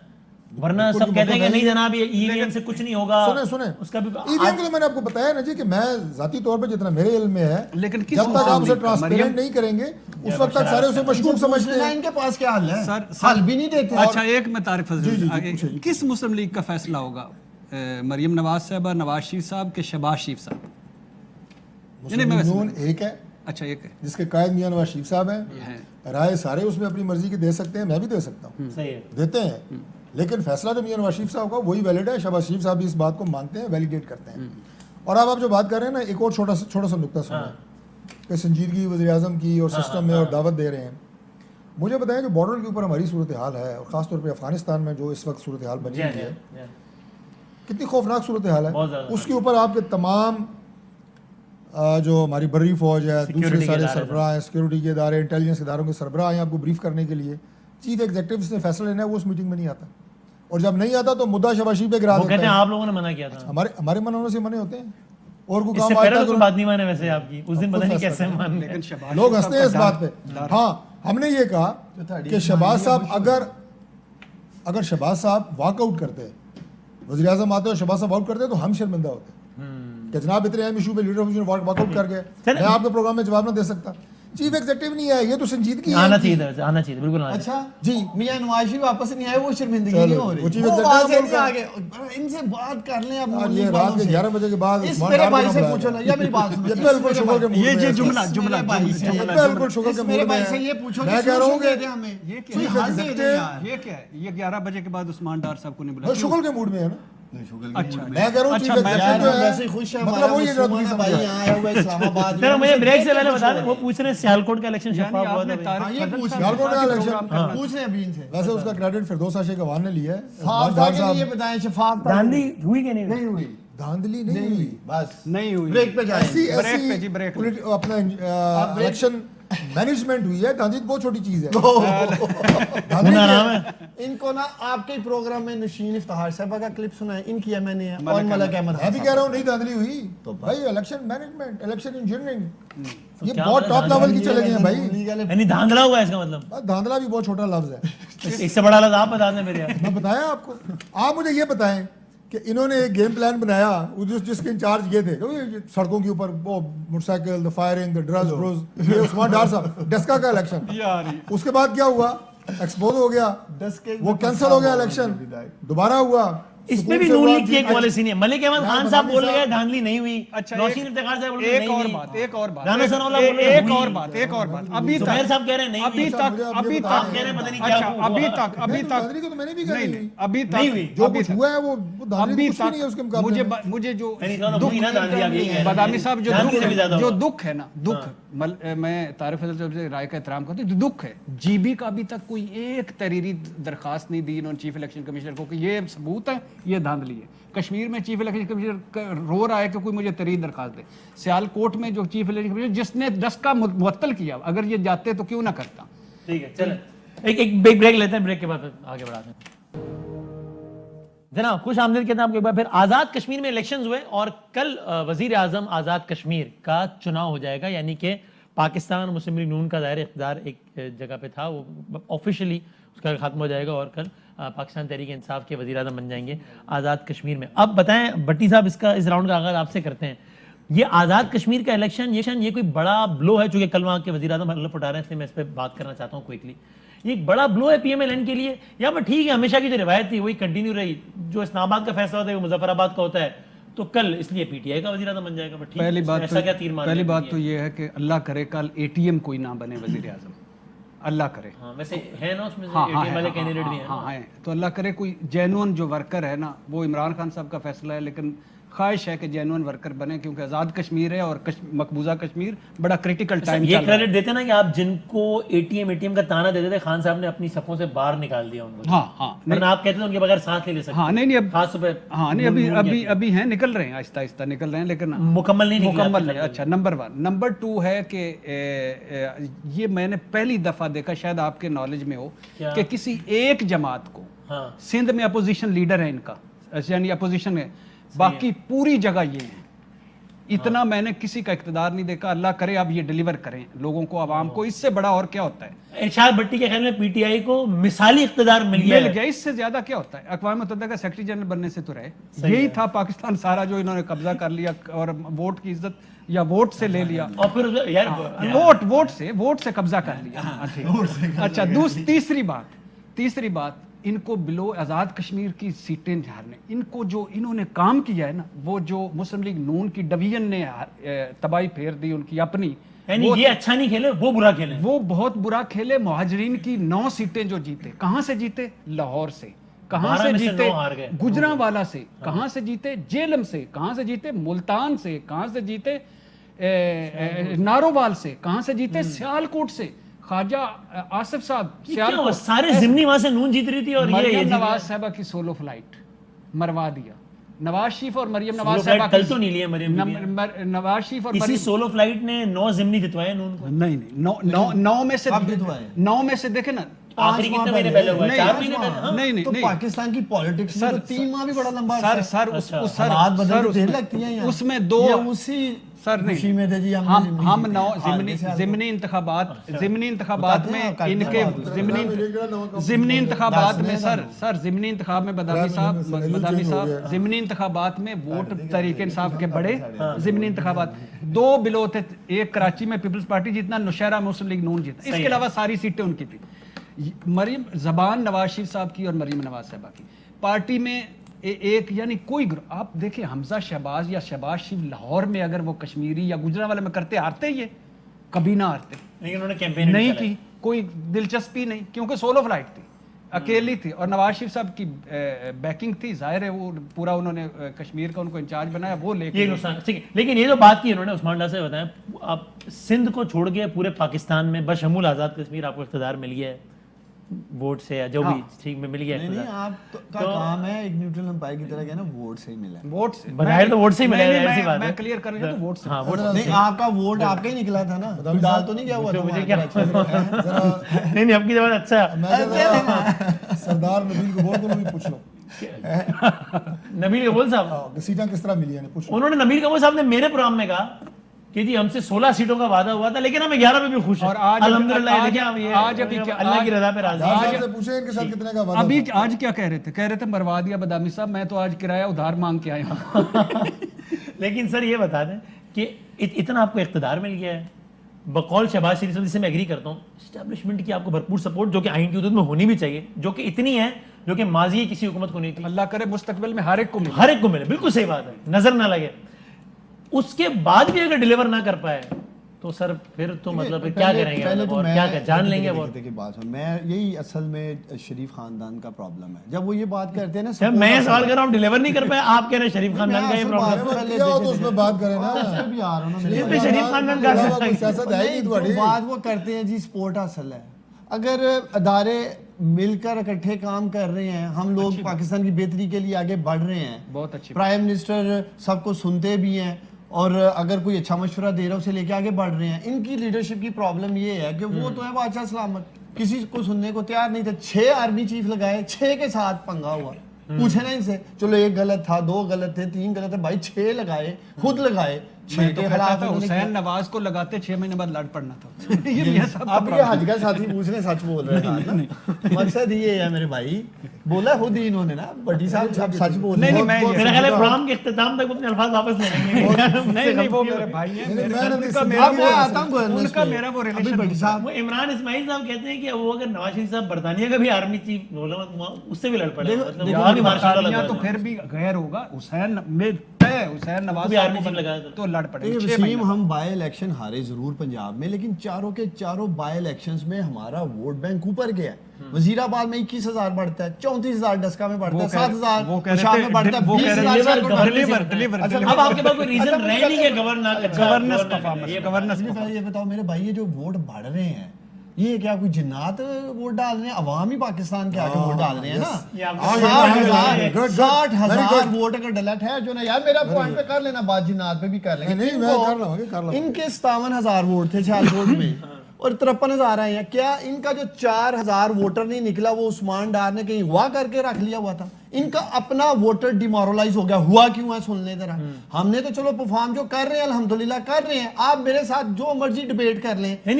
ورنہ سب کہتے ہیں کہ نہیں جناب یہ ای وی ایم سے کچھ نہیں ہوگا. سنیں اس کا بھی ای وی ایم کے لیے میں نے آپ کو بتایا نا جی کہ میں ذاتی طور پہ جتنا میرے علم میں ہے, لیکن جب تک آپ اسے ٹرانسپیرنٹ نہیں کریں گے اس وقت تک سارے اسے مشکوک سمجھتے ہیں. ان کے پاس کیا حل ہے, حل بھی نہیں دیتے. اچھا ایک میں طارق فضل, کس مسلم لیگ کا فیصلہ ہوگا, مریم نواز صاحبہ, نواز شریف صاحب کے شہباز شریف صاحب؟ مسلم لیگ نون ایک ہے, اچھا ایک ہے جس کے قائد میاں نواز شریف صاحب ہیں. رائے سارے اس میں اپنی مرضی کی دے سکتے ہیں, میں بھی دے سکتا ہوں, دیتے ہیں, لیکن فیصلہ جو میاں نواز شریف صاحب کا وہی ویلڈ ہے. شہباز شریف صاحب بھی اس بات کو مانتے ہیں, ویلیڈیٹ کرتے ہیں. اور اب آپ جو بات کر رہے ہیں نا, ایک اور چھوٹا سا نقطہ سنیں کہ سنجیدگی وزیر اعظم کی اور سسٹم میں اور دعوت دے رہے ہیں. مجھے بتائیں کہ بارڈر کے اوپر ہماری صورتحال ہے, اور خاص طور پہ افغانستان میں جو اس وقت صورتحال بنی ہوئی ہے, کتنی خوفناک صورتحال ہے. اس کے اوپر آپ کے تمام جو ہماری بری فوج ہے, دوسرے سارے سربراہ ہیں, سیکورٹی کے ادارے, انٹیلیجنس کے اداروں کے سربراہ ہیں آپ کو بریف کرنے کے لیے. چیف ایگزیکٹو نے فیصلہ لینا ہے, وہ اس میٹنگ میں نہیں آتا, اور جب نہیں آتا تو مدعا شہباز شریف پہ گرا دیتا ہے. کہتے ہیں آپ لوگوں نے منع کیا تھا. ہمارے منع ہونے سے منع ہوتے ہیں, اور کوئی اس سے پہلے تو بات نہیں مانے ویسے آپ کی, اس دن پتہ نہیں کیسے مان گئے. لوگ ہنستے ہیں اس بات پہ. ہاں ہم نے یہ کہا کہ شہباز صاحب اگر شہباز صاحب واک آؤٹ کرتے, وزیر اعظم آتے اور شہباز صاحب آؤٹ کرتے تو ہم شرمندہ ہوتے کہ جناب اتنے اہم ایشو پہ لیڈر آف واک آؤٹ کر گئے. میں آپ کے پروگرام میں جواب نہ دے سکتا. چیف ایگزیکٹو نہیں ہے, یہ تو سنجیدگی آنا چاہیے بالکل. اچھا جی میاں نواز شریف واپس نہیں آئے, وہ شرمندگی نہیں ہو رہی, ان سے بات کر لیں. اب یہ رات کے 11 بجے کے بعد میرے بھائی سے پوچھو نا, یا میری بات سنو, بالکل شکر کے موڈ میں, یہ جملہ بالکل شکر کے موڈ میں یہ پوچھو, میں کہہ رہا ہوں کہ یہ کیا ہے, یہ 11 بجے کے بعد عثمان ڈار صاحب کو نہیں بلایا, شکر کے موڈ میں ہے نا. اچھا میں کہہ رہا ہوں چیف ایگزیکٹو ویسے خوش ہے, مطلب وہی ہے بھائی یہاں آئے ہوئے اسلام آباد میں. مجھے بریک سے پہلے بتا دیں, وہ پوچھ رہے ہیں سیالکوٹ کا الیکشن شفاف ہوا تھا. سیالکوٹ کا الیکشن پوچھ رہے ہیں ابھی ان سے, ویسے اس کا کریڈٹ فردوس عاشق عوان نے لیا ہے. صاحب کے لیے بتائیں شفاف دھاندلی ہوئی کہ نہیں ہوئی, دھاندلی نہیں ہوئی, بس نہیں ہوئی. بریک پہ جائیں, ایسی اپنا الیکشن مینجمنٹ ہوئی ہے. دھاندلی بہت چھوٹی چیز ہے. ان کو نا آپ کے پروگرام میں نشین افتخار صاحبہ کا کلپ سنا ہے, ان کی میں نے اور ملک احمد. میں بھی کہہ رہا ہوں نہیں دھاندلی ہوئی بھائی. الیکشن مینجمنٹ, الیکشن انجینئرنگ, یہ بہت ٹاپ لیول کی چلے گئے ہیں بھائی. یعنی دھاندلا ہوا ہے اس کا مطلب. دھاندلا بھی بہت چھوٹا لفظ ہے, اس سے بڑا لفظ آپ بتا دیں میرے. میں بتایا آپ کو. آپ مجھے یہ بتائیں کہ انہوں نے ایک گیم پلان بنایا, جس کے انچارج یہ تھے سڑکوں کے اوپر وہ موٹر سائیکل, فائرنگ, ڈرگز, یہ عثمان ڈار صاحب, ڈسکا کا الیکشن. اس کے بعد کیا ہوا, ایکسپوز ہو گیا, وہ کینسل ہو گیا الیکشن, دوبارہ ہوا, اس پہ بھی نون لیگ کی ایک پالیسی نہیں ہے. ملک احمد خان صاحب بول رہے ہیں دھاندلی نہیں ہوئی. اچھا نوشین افتخار صاحب بول رہے ہیں ایک اور بات رانا ثناء اللہ بول رہے ہیں ایک اور بات ابھی زبیر صاحب کہہ رہے ہیں نہیں ابھی ہوئی. تک آپ کہہ رہے ہیں پتہ نہیں کیا ہوا. ابھی تک دھاندلی کو تو میں نے بھی کہا نہیں ابھی نہیں ہوئی. تک جو کچھ ہوا ہے وہ دھاندلی کچھ بھی نہیں ہے اس کے مقابلے میں. مجھے جو بادامی صاحب جو دکھ ہے نا دکھ میں طارق فضل صاحب سے رائے کا احترام کرتا ہوں. جو دکھ ہے جی بی کا ابھی تک کوئی ایک تحریری درخواست نہیں دی انہوں نے چیف الیکشن کمشنر کو کہ یہ ثبوت ہے یہ دھاندلی ہے. کشمیر میں چیف الیکشن کمشنر رو رہا ہے کہ کوئی مجھے تحریر درخواست دے. سیال کوٹ میں جو چیف الیکشن کمشنر جس نے ڈسکا معطل کیا اگر یہ جاتے تو کیوں نہ کرتا. ٹھیک ہے چلیں ایک بریک لیتے ہیں, بریک کے بعد آگے بڑھاتے ہیں. جناب خوش آمدید کہتے ہیں آپ کو ایک بار پھر. آزاد کشمیر میں الیکشنز ہوئے اور کل وزیر اعظم آزاد کشمیر کا چناؤ ہو جائے گا. یعنی کہ پاکستان مسلم لیگ نون کا دائر اقتدار ایک جگہ پہ تھا, وہ آفیشلی اس کا ختم ہو جائے گا اور کل پاکستان تحریک انصاف کے وزیر اعظم بن جائیں گے آزاد کشمیر میں. اب بتائیں بٹی صاحب اس راؤنڈ کا آغاز آپ سے کرتے ہیں. یہ آزاد کشمیر کا الیکشن یہ کوئی بڑا بلو ہے, چونکہ کل وہاں کے وزیر اعظم حلف اٹھا رہے ہیں, اس لیے میں اس پہ بات کرنا چاہتا ہوں کوئکلی. یہ ایک بڑا بلو ہے پی ایم ایل این کے لیے یا پھر ٹھیک ہے ہمیشہ کی جو روایت تھی وہی کنٹینیو رہی, جو اسلام آباد کا فیصلہ ہوتا ہے وہ مظفر آباد کا ہوتا ہے, تو کل اس لیے پی ٹی آئی کا وزیر اعظم بن جائے گا. پہلی بات تو یہ ہے کہ اللہ کرے کل اے ٹی ایم کوئی نہ بنے وزیر اعظم, اللہ کرے. ویسے ہے نا اس میں اے ٹی ایم والے کینڈیڈیٹ بھی ہیں. ہاں تو اللہ کرے کوئی جینون جو ورکر ہے نا, وہ عمران خان صاحب کا فیصلہ ہے لیکن خواہش ہے کہ جینون ورکر بنے کیونکہ آزاد کشمیر ہے اور مقبوضہ کشمیر بڑا کریٹیکل ٹائم. یہ کریڈٹ دیتے نا کہ آپ جن کو اے ٹی ایم کا تانا دیتے تھے خان صاحب نے اپنی صفوں سے باہر نکال دیا ان کو. ہاں ورنہ آپ کہتے ہیں ان کے بغیر سانس نہیں لے سکتے. ہاں نہیں خاص طور پہ ہاں نہیں ابھی ہیں نکل رہے ہیں آہستہ آہستہ نکل رہے ہیں لیکن مکمل نہیں. اچھا نمبر 1. نمبر 2 ہے کہ یہ میں نے پہلی دفعہ دیکھا, شاید آپ کے نالج میں ہو, کہ کسی ایک جماعت کو سندھ میں اپوزیشن لیڈر ہے ان کا, یعنی اپوزیشن ہے, باقی پوری جگہ یہ ہیں. اتنا میں نے کسی کا اقتدار نہیں دیکھا. اللہ کرے اب یہ ڈیلیور کریں لوگوں کو, عوام کو. اس سے بڑا اور کیا ہوتا ہے؟ ارشاد بھٹی کے خیال میں پی ٹی آئی کو مثالی اقتدار مل گیا. اس سے زیادہ کیا ہوتا ہے؟ اقوام متحدہ کا سیکرٹری جنرل بننے سے تو رہے. یہی تھا پاکستان سارا جو انہوں نے قبضہ کر لیا اور ووٹ کی عزت یا ووٹ سے لے لیا, اور پھر ووٹ سے قبضہ کر لیا. اچھا تیسری بات ان کو بلو آزاد کشمیر کی سیٹیں جھارنے, ان کو جو انہوں نے کام کیا ہے نا, وہ جو مسلم لیگ نون کی ڈویژن نے تباہی پھیر دی ان کی اپنی, یعنی یہ اچھا نہیں کھیلے وہ برا کھیلے. وہ بہت برا کھیلے. مہاجرین کی 9 سیٹیں جو جیتے, کہاں سے جیتے؟ لاہور سے. کہاں سے جیتے؟ گجرانوالا سے. کہاں سے جیتے؟ جیلم سے. کہاں سے جیتے؟ ملتان سے. کہاں سے جیتے؟ نارووال سے. کہاں سے جیتے؟ سیالکوٹ سے. خواجہ آصف صاحب سارے ضمنی وہاں سے نون جیت رہی تھی, اور مریم نواز صاحبہ کی سولو فلائٹ مروا دیا. نواز شریف اور مریم نواز صاحبہ کل تو نہیں لیا نواز شریف اور اسی سولو فلائٹ نے 9 ضمنی جتوائے نون کو. نہیں 9 میں سے دیکھیں نا, آخری کتنے مہینے پہلے ہوا ہے؟ 4 مہینے پہلے. نہیں تو پاکستان کی پالیٹکس میں 3 ماہ بھی بڑا لمبا اس میں 2 سر نہیں, ہم ضمنی انتخابات میں ان کے ضمنی انتخابات میں سر ضمنی انتخاب میں بدامی صاحب ضمنی انتخابات میں ووٹ تحریک انصاف کے بڑے ضمنی انتخابات 2 بلو تھے. ایک کراچی میں پیپلز پارٹی جیتنا, نوشہرہ مسلم لیگ نون جیتنا, اس کے علاوہ ساری سیٹیں ان کی تھی. مریم زبان نواز شریف صاحب کی اور مریم نواز صاحبہ کی پارٹی میں ایک, یعنی کوئی آپ دیکھیں حمزہ شہباز یا شہباز شریف لاہور میں اگر وہ کشمیری یا گجرانوالے میں کرتے, ہارتے یہ کبھی نہ ہارتے. لیکن انہوں نے کیمپین نہیں کی, کوئی دلچسپی نہیں, کیونکہ سولو فلائٹ تھی, اکیلی تھی, اور نواز شریف صاحب کی بیکنگ تھی. ظاہر ہے وہ پورا انہوں نے کشمیر کا ان کو انچارج بنایا, وہ لے کے. لیکن یہ جو بات کی انہوں نے عثمان اللہ سے بتایا, آپ سندھ کو چھوڑ کے پورے پاکستان میں بشمول آزاد کشمیر آپ کو اقتدار مل گیا ہے ووٹ سے, یا جو بھی ٹھیک میں مل گیا. نہیں آپ کا کام ہے ایک نیوٹرل امپائر کی طرح کہنا ووٹ سے ہی ملا ہے. ووٹ سے بظاہر تو ووٹ سے ہی ملا ہے, ایسی بات ہے. میں کلیئر کر رہا ہوں ووٹ سے. ہاں ووٹ نہیں, آپ کا ووٹ آپ کا ہی نکلا تھا نا, ڈال تو نہیں کیا ہوا تھا مجھے کیا نہیں اب کی جواب اچھا ہے. سردار نبیل کو بول بھی پوچھ لو, نبیل کبول صاحب سیٹیں کس طرح ملی ہیں پوچھ لو. انہوں نے نبیل کبول صاحب نے میرے پروگرام میں کہا کہ جی ہم سے 16 سیٹوں کا وعدہ ہوا تھا لیکن ہم 11 پہ بھی خوش ہیں, اور الحمدللہ اللہ کی رضا پہ راضی ہیں. ابھی آج کیا کہہ رہے تھے مروا دیا بدامی صاحب, میں تو آج کرایہ ادھار مانگ کے آیا ہوں. لیکن سر یہ بتا دیں کہ اتنا آپ کو اقتدار مل گیا ہے بقول شہباز شریف صاحب, جس سے میں ایگری کرتا ہوں, اسٹیبلشمنٹ کی آپ کو بھرپور سپورٹ جو کہ آئین کی حدود میں ہونی بھی چاہیے, جو کہ اتنی ہے جو کہ ماضی کسی حکومت کو نہیں تھی. اللہ کرے مستقبل میں ہر ایک کو ملے. ہر ایک کو ملے, بالکل صحیح بات ہے, نظر نہ لگے. اس کے بعد بھی اگر ڈیلیور نہ کر پائے تو سر پھر تو مطلب کیا کریں گے, اور کیا جان لیں گے. وہ بات میں یہی اصل میں شریف خاندان کا پرابلم ہے. جب وہ یہ بات کرتے ہیں نا, میں سوال کر رہا ہوں ڈیلیور نہیں کر پائے, آپ کہہ رہے ہیں شریف خاندان کا یہ پرابلم. تو اس میں بات کریں نا, شریف خاندان کا سیاست ہے ہی تھوڑی بات وہ کرتے ہیں جی سپورٹ اصل ہے. اگر ادارے مل کر اکٹھے کام کر رہے ہیں, ہم لوگ پاکستان کی بہتری کے لیے آگے بڑھ رہے ہیں, بہت اچھی پرائم منسٹر سب کو سنتے بھی ہیں, اور اگر کوئی اچھا مشورہ دے رہا ہے اسے لے کے آگے بڑھ رہے ہیں. ان کی لیڈرشپ کی پرابلم یہ ہے کہ وہ تو ہے بادشاہ سلامت, کسی کو سننے کو تیار نہیں تھے. 6 آرمی چیف لگائے, 6 کے ساتھ پنگا ہوا. پوچھے نا ان سے, چلو 1 غلط تھا, 2 غلط تھے, 3 غلط تھے, بھائی 6 لگائے, خود لگائے. 6 کے خلاف حسین نواز کو لگاتے 6 مہینے بعد لڑ پڑنا تھا. اب یہ حج کا ساتھی پوچھ رہے سچ بول رہے ہیں. مقصد یہ ہے میرے بھائی, بولا خود ہی انہوں نے نا, بڑی صاحب سچ بول رہے ہیں. میرا خیال ہے پروگرام کے اختتام تک اپنے الفاظ واپس لے لیں گے. نہیں وہ میرے بھائی ہیں, میرا وہ ریلیشن. وہ عمران اسماعیل صاحب کہتے ہیں کہ وہ اگر نواز شریف صاحب برطانیہ کا بھی آرمی چیف اس سے بھی لڑ پڑے, مطلب تو پھر بھی غیر ہوگا. حسین نواز بھی آرمی چیف لگایا تو لڑ پڑے. وسیم, ہم بائی الیکشن ہارے ضرور پنجاب میں, لیکن چاروں کے چاروں بائی الیکشنز میں ہمارا ووٹ بینک اوپر گیا ہے. وزیر آباد میں 21,000 بڑھتا ہے, 34,000 ڈسکا میں بڑھتا ہے, 7,000 شام میں بڑھتا ہے, 20,000. اب آپ کے پاس کوئی ریزن رہ نہیں کہ گورننس. یہ بتاؤ میرے بھائی, یہ جو ووٹ بڑھ رہے ہیں یہ کیا کوئی جنات ووٹ ڈال رہے ہیں؟ عوام ہی پاکستان کے آگے ووٹ ڈال رہے ہیں نا. 60,000 ووٹ اگر ڈلٹ ہے جو نا یار, میرا پوائنٹ پہ کر لینا بات, جنات پہ بھی کر لیں گے. ان کے 57,000 ووٹ تھے سیالکوٹ میں اور 53,000 آئے ہیں. کیا ان کا جو 4,000 ووٹر نہیں نکلا وہ عثمان ڈار نے کہیں ہوا کر کے رکھ لیا ہوا تھا؟ ان کا اپنا ووٹر ڈیمورلائز ہو گیا. ہوا کیوں ہے سن لیں ذرا. ہم نے تو چلو پرفارم جو کر رہے ہیں الحمدللہ کر رہے ہیں, آپ میرے ساتھ جو مرضی ڈیبیٹ کر لیں. میں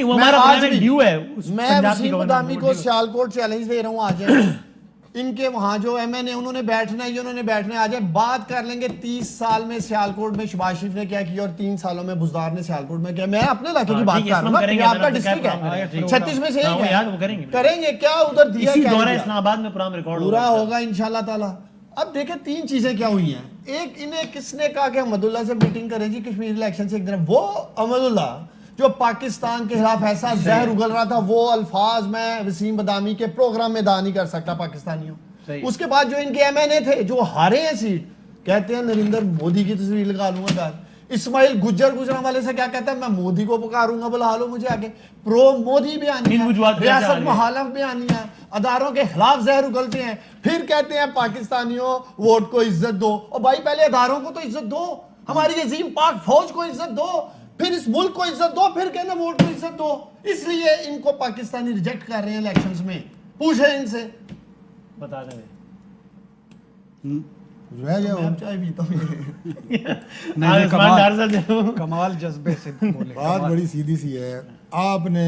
وسیم بادامی کو سیالکوٹ چیلنج دے رہا ہوں, آ جائیں ان کے وہاں جو ایم این اے انہوں نے بیٹھنا ہے, انہوں نے بیٹھنا ہے, آ جائیں بات کر لیں گے. 30 سال میں سیالکوٹ میں شہباز شریف نے کیا کیا اور 3 سالوں میں بزدار نے سیالکوٹ میں کیا. میں اپنے علاقے کی بات کر رہا ہوں, یہ آپ کا ڈسٹرکٹ ہے 36 میں سے کریں گے کیا ادھر دیا اسلام آباد میں پورا ہوگا انشاءاللہ تعالی. اب دیکھیں 3 چیزیں کیا ہوئی ہیں. ایک, انہیں کس نے کہا کہ احمد اللہ سے میٹنگ کریں جی کشمیر الیکشن سے ایک دن. وہ احمد اللہ جو پاکستان کے خلاف ایسا زہر اگل رہا تھا, وہ الفاظ میں وسیم بادامی کے پروگرام میں ادا نہیں کر سکتا پاکستانیوں. اس کے بعد جو ان کے ایم این اے تھے جو ہارے ہیں سیٹ, کہتے ہیں نریندر مودی کی تصویر لگا لوں گا. اسماعیل گجرانوالے سے کیا کہتا ہے, میں مودی کو پکاروں گا, بلا لو مجھے آگے. پرو مودی بیانیہ, ریاست مخالف بیانیہ, اداروں کے خلاف زہر اگلتے ہیں. پھر کہتے ہیں پاکستانیوں ووٹ کو عزت دو. اور بھائی پہلے اداروں کو تو عزت دو, ہماری عظیم پاک فوج کو عزت دو, پھر اس ملک کو عزت دو, پھر کہنا ووٹ کو عزت دو. اس لیے ان کو پاکستانی ریجیکٹ کر رہے ہیں الیکشنز میں. پوچھیں ان سے, بتا دیں کمال جذبے سے بولے. بات بڑی سیدھی سی ہے. آپ نے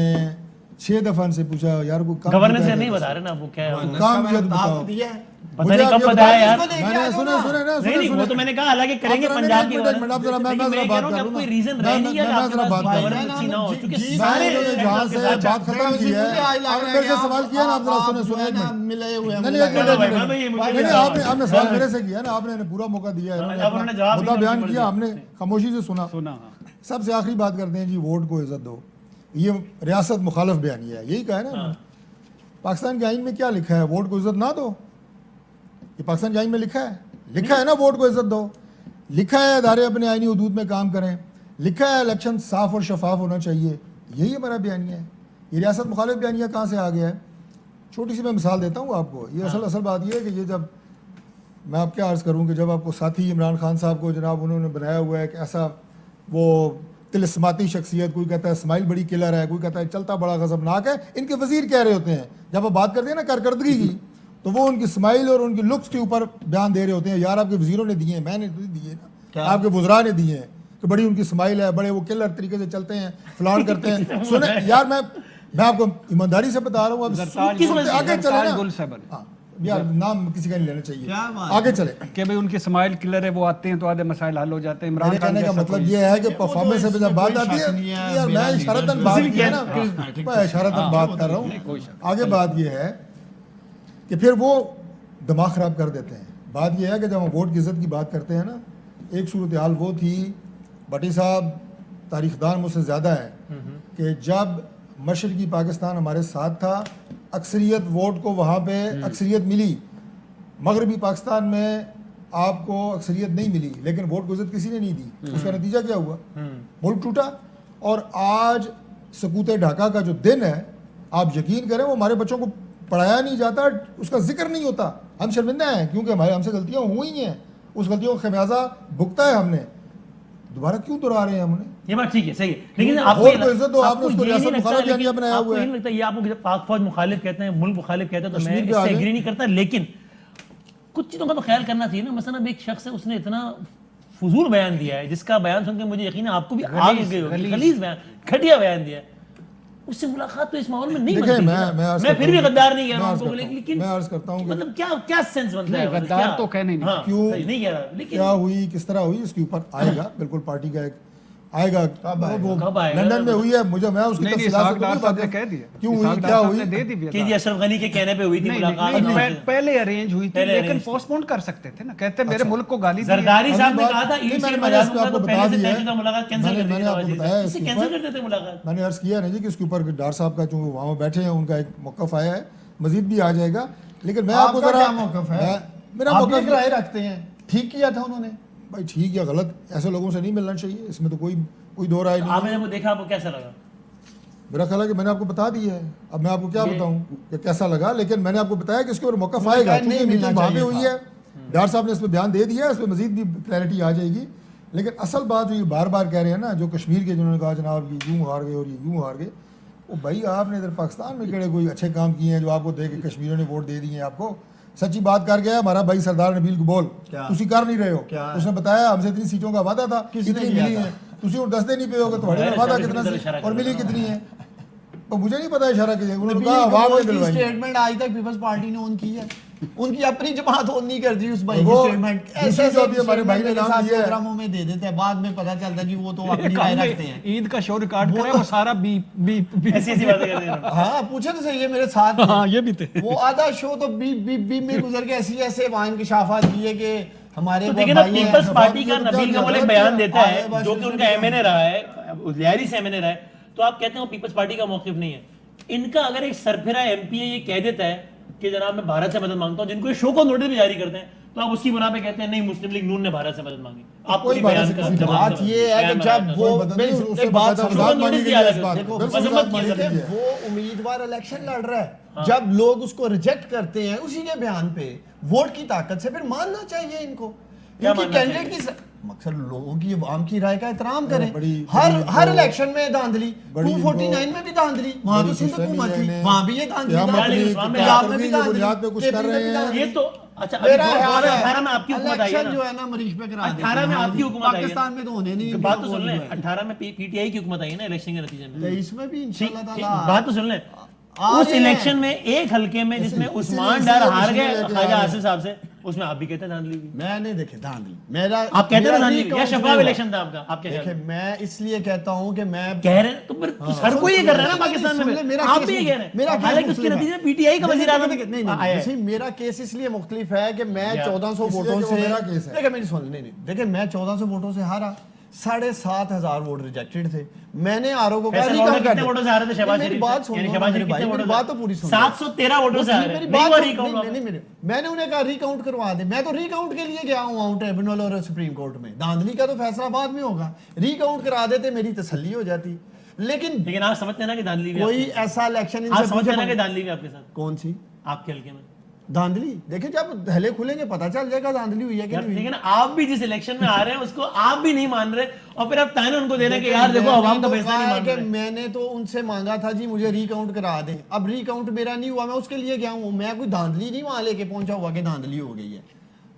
6 دفعہ سے پوچھا یار کو گورنر سے نہیں بتا رہے نا وہ کیا ہے کام بتاؤ. پتہ نہیں کب بتایا یار. نہیں وہ تو میں نے کہا حالانکہ کریں گے پنجاب کی میں بات کر کوئی ریزن رہ نہیں ہے آپ کے پاس گورننس نہ ہو, کیونکہ سارے جہاں سے بات ختم کی ہے آپ نے میرے سے سوال کیا نا, آپ ذرا سنیں. آپ نے سوال میرے سے کیا نا, آپ نے پورا موقع دیا ہے, مدعا بیان کیا, ہم نے خاموشی سے سنا. سب سے آخری بات کرتے ہیں جی ووٹ کو عزت دو, یہ ریاست مخالف بیانیہ ہے. یہی کہا ہے نا پاکستان کے آئین میں, کیا لکھا ہے ووٹ کو عزت نہ دو. یہ پاکستان کے آئین میں لکھا ہے نا ووٹ کو عزت دو. لکھا ہے ادارے اپنے آئینی حدود میں کام کریں. لکھا ہے الیکشن صاف اور شفاف ہونا چاہیے. یہی ہمارا بیانیہ ہے. یہ ریاست مخالف بیانیہ کہاں سے آ گیا ہے؟ چھوٹی سی میں مثال دیتا ہوں آپ کو. یہ اصل بات یہ ہے کہ یہ جب میں آپ کیا عرض کروں کہ جب آپ کو ساتھی عمران خان صاحب کو جناب انہوں نے بنایا ہوا ہے کہ ایسا وہ تلسماتی شخصیت, کوئی کہتا ہے اسماعیل بڑی کلر ہے, کوئی کہتا ہے چلتا بڑا غضبناک ہے. ان کے وزیر کہہ رہے ہوتے ہیں جب آپ بات کرتے ہیں نا کارکردگی کی, تو وہ ان کی اسماعیل اور ان کی لکس کے اوپر بیان دے رہے ہوتے ہیں. یار آپ کے وزیروں نے دیے ہیں, میں نے دیے نا, آپ کے وزراء نے دیے ہیں کہ بڑی ان کی اسماعیل ہے, بڑے وہ کلر طریقے سے چلتے ہیں, فلاٹ کرتے ہیں. سنیں یار, میں آپ کو ایمانداری سے بتا رہا ہوں, آگے چلے نا یار, نام کسی کا نہیں لینا چاہیے, آگے چلے کہ بھئی ان کی اسماعیل کلر ہے, وہ آتے ہیں تو آدھے مسائل حل ہو جاتے ہیں. عمران خان کا مطلب یہ ہے کہ پرفارمنس سے جب بات آتی ہے, یار میں اشارتاً بات کیا نا, میں اشارتاً بات کر رہا ہوں. آگے بات یہ ہے کہ پھر وہ دماغ خراب کر دیتے ہیں. بات یہ ہے کہ جب ہم ووٹ کی عزت کی بات کرتے ہیں نا, ایک صورتحال وہ تھی, بٹی صاحب تاریخ دان مجھ سے زیادہ ہے, کہ جب مشرقی پاکستان ہمارے ساتھ تھا, اکثریت ووٹ کو وہاں پہ اکثریت ملی. مغربی پاکستان میں آپ کو اکثریت نہیں ملی, لیکن ووٹ کو عزت کسی نے نہیں دی. اس کا نتیجہ کیا ہوا؟ ملک ٹوٹا. اور آج سکوت ڈھاکہ کا جو دن ہے, آپ یقین کریں وہ ہمارے بچوں کو پڑھایا نہیں جاتا, اس کا ذکر نہیں ہوتا. ہم شرمندہ ہیں کیونکہ ہم سے غلطیاں ہوئی ہیں, اس غلطیوں کا خمیازہ بھگتا ہے ہم نے. دوبارہ کیوں دہرا رہے ہیں ہم نے؟ یہ بات ٹھیک ہے, صحیح ہے, لیکن آپ کو عزت دو, آپ نے اس کو ریاست مخالف جانیا بنایا ہوا ہے. نہیں لگتا یہ آپ کو پاک فوج مخالف کہتے ہیں, ملک مخالف کہتے ہیں, تو میں اس سے ایگری نہیں کرتا, لیکن کچھ چیزوں کا تو خیال کرنا چاہیے نا. مثلا اب ایک شخص ہے, اس نے اتنا فضول بیان دیا ہے جس کا بیان سن کے مجھے یقین ہے آپ کو بھی آگ گئی ہوگی, غلیظ بیان, گھٹیا بیان دیا ہے. اس سے ملاقات تو اس ماحول میں نہیں بنتی. میں پھر بھی غدار نہیں کہہ رہا ہوں, لیکن میں عرض کرتا ہوں مطلب کیا سینس بنتا ہے غدار تو کہنے نہیں, کیوں نہیں کہہ رہا, لیکن کیا ہوئی, کس طرح ہوئی, اس کے اوپر آئے گا بالکل. پارٹی کا ایک آئے گا, لندن میں ہوئی ہے, مجھے میں اس کی تفصیلات کیوں ہوئی, کیا ہوئی, کہ جی اشرف غنی کے کہنے پہ ہوئی تھی ملاقات, پہلے ارینج ہوئی تھی, لیکن پوسٹ پون کر سکتے تھے نا. کہتے میرے ملک کو گالی دی. زرداری صاحب نے کہا تھا میں نے آپ کو بتا دیا ہے, ملاقات کینسل کر دیتے ملاقات. میں نے عرض کیا نا جی کہ اس کے اوپر ڈار صاحب کا جو وہاں بیٹھے ہیں ان کا ایک موقف آیا ہے, مزید بھی آ جائے گا. لیکن میں آپ کو ذرا موقف ہے, میرا موقف رائے رکھتے ہیں, ٹھیک کیا تھا انہوں نے. بھائی ٹھیک یا غلط, ایسے لوگوں سے نہیں ملنا چاہیے, اس میں تو کوئی دو رائے نہیں. آپ نے وہ دیکھا, آپ کو کیسا لگا؟ میرا خیال ہے کہ میں نے آپ کو بتا دیا ہے, اب میں آپ کو کیا بتاؤں کہ کیسا لگا, لیکن میں نے آپ کو بتایا کہ اس کے اوپر موقف آئے گا, کیونکہ میٹنگ وہاں پہ ہوئی ہے, ڈار صاحب نے اس پہ بیان دے دیا ہے, اس پہ مزید بھی کلیئرٹی آ جائے گی. لیکن اصل بات جو یہ بار بار کہہ رہے ہیں نا, جو کشمیر کے جنہوں نے کہا جناب یہ یوں ہار گئے اور یہ یوں ہار گئے, وہ بھائی آپ نے ادھر پاکستان میں کہڑے کوئی اچھے کام کیے ہیں جو آپ کو دے کے کشمیریوں نے ووٹ دے دیے ہیں آپ کو. سچی بات کر گیا ہمارا بھائی سردار نبیل قبول, تسی کر نہیں رہے ہو. اس نے بتایا ہم سے اتنی سیٹوں کا وعدہ تھا, کتنی ملی ہیں, تسی اور دستے نہیں پہ ہوگے تمہارے وعدہ کتنا سی اور ملی کتنی ہے, تو مجھے نہیں پتا اشارہ کیجیے. انہوں نے کہا عوام نے دلوائی. اسٹیٹمنٹ آج تک پیپلز پارٹی نے ان کی ہے, ان کی اپنی جماعت ہون نہیں کرتی اس بھائی کی اسٹیٹمنٹ. ایسے جو بھی ہمارے بھائی نے نام دیا ہے پروگراموں میں دے دیتے ہیں, بعد میں پتہ چلتا ہے کہ وہ تو اپنی رائے رکھتے ہیں. عید کا شو ریکارڈ کرے وہ سارا بی ایسی باتیں کرتے ہیں. ہاں پوچھے تو صحیح ہے میرے ساتھ, ہاں یہ بھی تھے, وہ آدھا شو تو بی میں گزر کے ایسے وہاں انکشافات کیے کہ ہمارے دیکھیں نا, پیپلز پارٹی کا نبیل قبول ایک بیان دیتا ہے جو کہ ان کا ایم این اے رہا ہے, لیاری سے ایم این اے رہا ہے, تو آپ کہتے ہیں وہ پیپلز پارٹی کا موقف نہیں ہے. ان کا اگر ایک سرفرا ایم پی اے یہ کہہ دیتا ہے کہ جناب میں بھارت سے مدد مانگتا ہوں, جن کو یہ شو کو نوٹس بھی جاری کرتے ہیں, تو آپ اس کی بنا پہ کہتے ہیں نہیں مسلم لیگ نون نے بھارت سے مدد مانگی. آپ کو بات یہ ہے کہ جب وہ امیدوار الیکشن لڑ رہا ہے, جب لوگ اس کو ریجیکٹ کرتے ہیں اسی کے بیان پہ ووٹ کی طاقت سے, پھر ماننا چاہیے ان کو. کینڈیڈیٹ کی مقصد لوگوں کی عوام کی رائے کا احترام کریں. ہر الیکشن میں دھاندلی, 249 میں بھی دھاندلی, وہاں تو سندھ حکومت تھی وہاں بھی یہ دھاندلی, پنجاب میں بھی دھاندلی. یہ تو اچھا 18 میں آپ کی حکومت آئی ہے نا, جو ہے نا مریش پہ کرا 18 میں آپ کی حکومت آئی ہے, پاکستان میں تو ہونے نہیں. بات تو سن لیں, 18 میں پی ٹی آئی کی حکومت آئی ہے نا الیکشن کے نتیجے میں, 23 میں بھی انشاءاللہ تعالی. بات تو سن لیں, اس الیکشن میں ایک حلقے میں جس میں عثمان ڈار ہار گئے خواجہ آصف صاحب سے, اس میں آپ بھی کہتے ہیں دھاندلی ہوئی. میں نے دیکھے دھاندلی, میرا آپ کہتے ہیں دھاندلی یا شفاف الیکشن تھا آپ کا, آپ کیا دیکھیں میں اس لیے کہتا ہوں کہ میں کہہ رہے ہیں تو پھر ہر کوئی یہ کر رہا ہے نا پاکستان میں, آپ بھی یہ کہہ رہے ہیں, حالانکہ اس کے نتیجے میں پی ٹی آئی کا وزیر اعظم. نہیں, میرا کیس اس لیے مختلف ہے کہ میں 1400 ووٹوں سے, دیکھیں میری سن, نہیں دیکھیں میں 1400 ووٹوں سے ہارا, 7,500 ووٹ ریجیکٹڈ تھے. میں نے آر او کو کہا کتنے ووٹوں سے ہارے تھے شہباز شریف, بات سن, میری بات تو پوری سن, 713 ووٹوں سے ہارے. میں نے انہیں کہا ریکاؤنٹ کروا دے, میں تو ریکاؤنٹ کے لیے گیا ہوں وہاں ٹریبونل اور سپریم کورٹ میں. دھاندلی کا تو فیصلہ بعد میں ہوگا, ریکاؤنٹ کرا دیتے میری تسلی ہو جاتی. لیکن آپ سمجھتے ہیں نا کہ دھاندلی بھی, کوئی ایسا الیکشن آپ سمجھتے ہیں نا کہ دھاندلی بھی آپ کے ساتھ, کون سی آپ کے حلقے میں دھاندلی. دیکھیں جب دھلے کھلیں گے پتہ چل جائے گا دھاندلی ہوئی ہے کہ نہیں. لیکن آپ بھی جس الیکشن میں آ رہے ہیں اس کو آپ بھی نہیں مان رہے, اور پھر آپ تانے ان کو دے رہے ہیں کہ یار دیکھو عوام کا فیصلہ نہیں مان رہے. میں نے تو ان سے مانگا تھا جی مجھے ریکاؤنٹ کرا دیں, اب ریکاؤنٹ میرا نہیں ہوا, میں اس کے لیے گیا ہوں, میں کوئی دھاندلی نہیں وہاں لے کے پہنچا ہوا کہ دھاندلی ہو گئی ہے.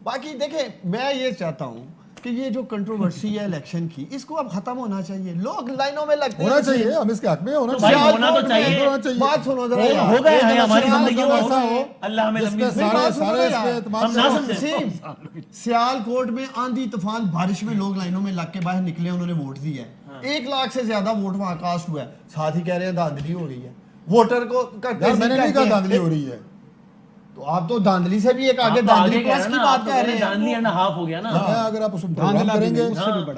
باقی دیکھیں میں یہ چاہتا ہوں کہ یہ جو کنٹروورسی ہے الیکشن کی, اس کو اب ختم ہونا چاہیے. لوگ لائنوں میں لگتے ہیں, ہونا چاہیے, ہم اس کے حق میں ہونا چاہیے. بات سنو ذرا, ہو گئے ہیں ہماری زندگی میں, اللہ ہمیں سیال کوٹ میں آندھی طوفان بارش میں لوگ لائنوں میں لگ کے باہر نکلے, انہوں نے ووٹ دیا ہے, 1 لاکھ سے زیادہ ووٹ وہاں کاسٹ ہوا ہے, ساتھ ہی کہہ رہے ہیں دھاندلی ہو رہی ہے. ووٹر کو میں نے نہیں کہا دھاندلی ہو رہی ہے, تو آپ تو دھاندلی سے بھی ایک آگے دھاندلی پلس کی بات کہہ رہے ہیں. دھاندلی اینڈ ہاف ہو گیا نا. میں اگر آپ اس کو پروگرام کریں گے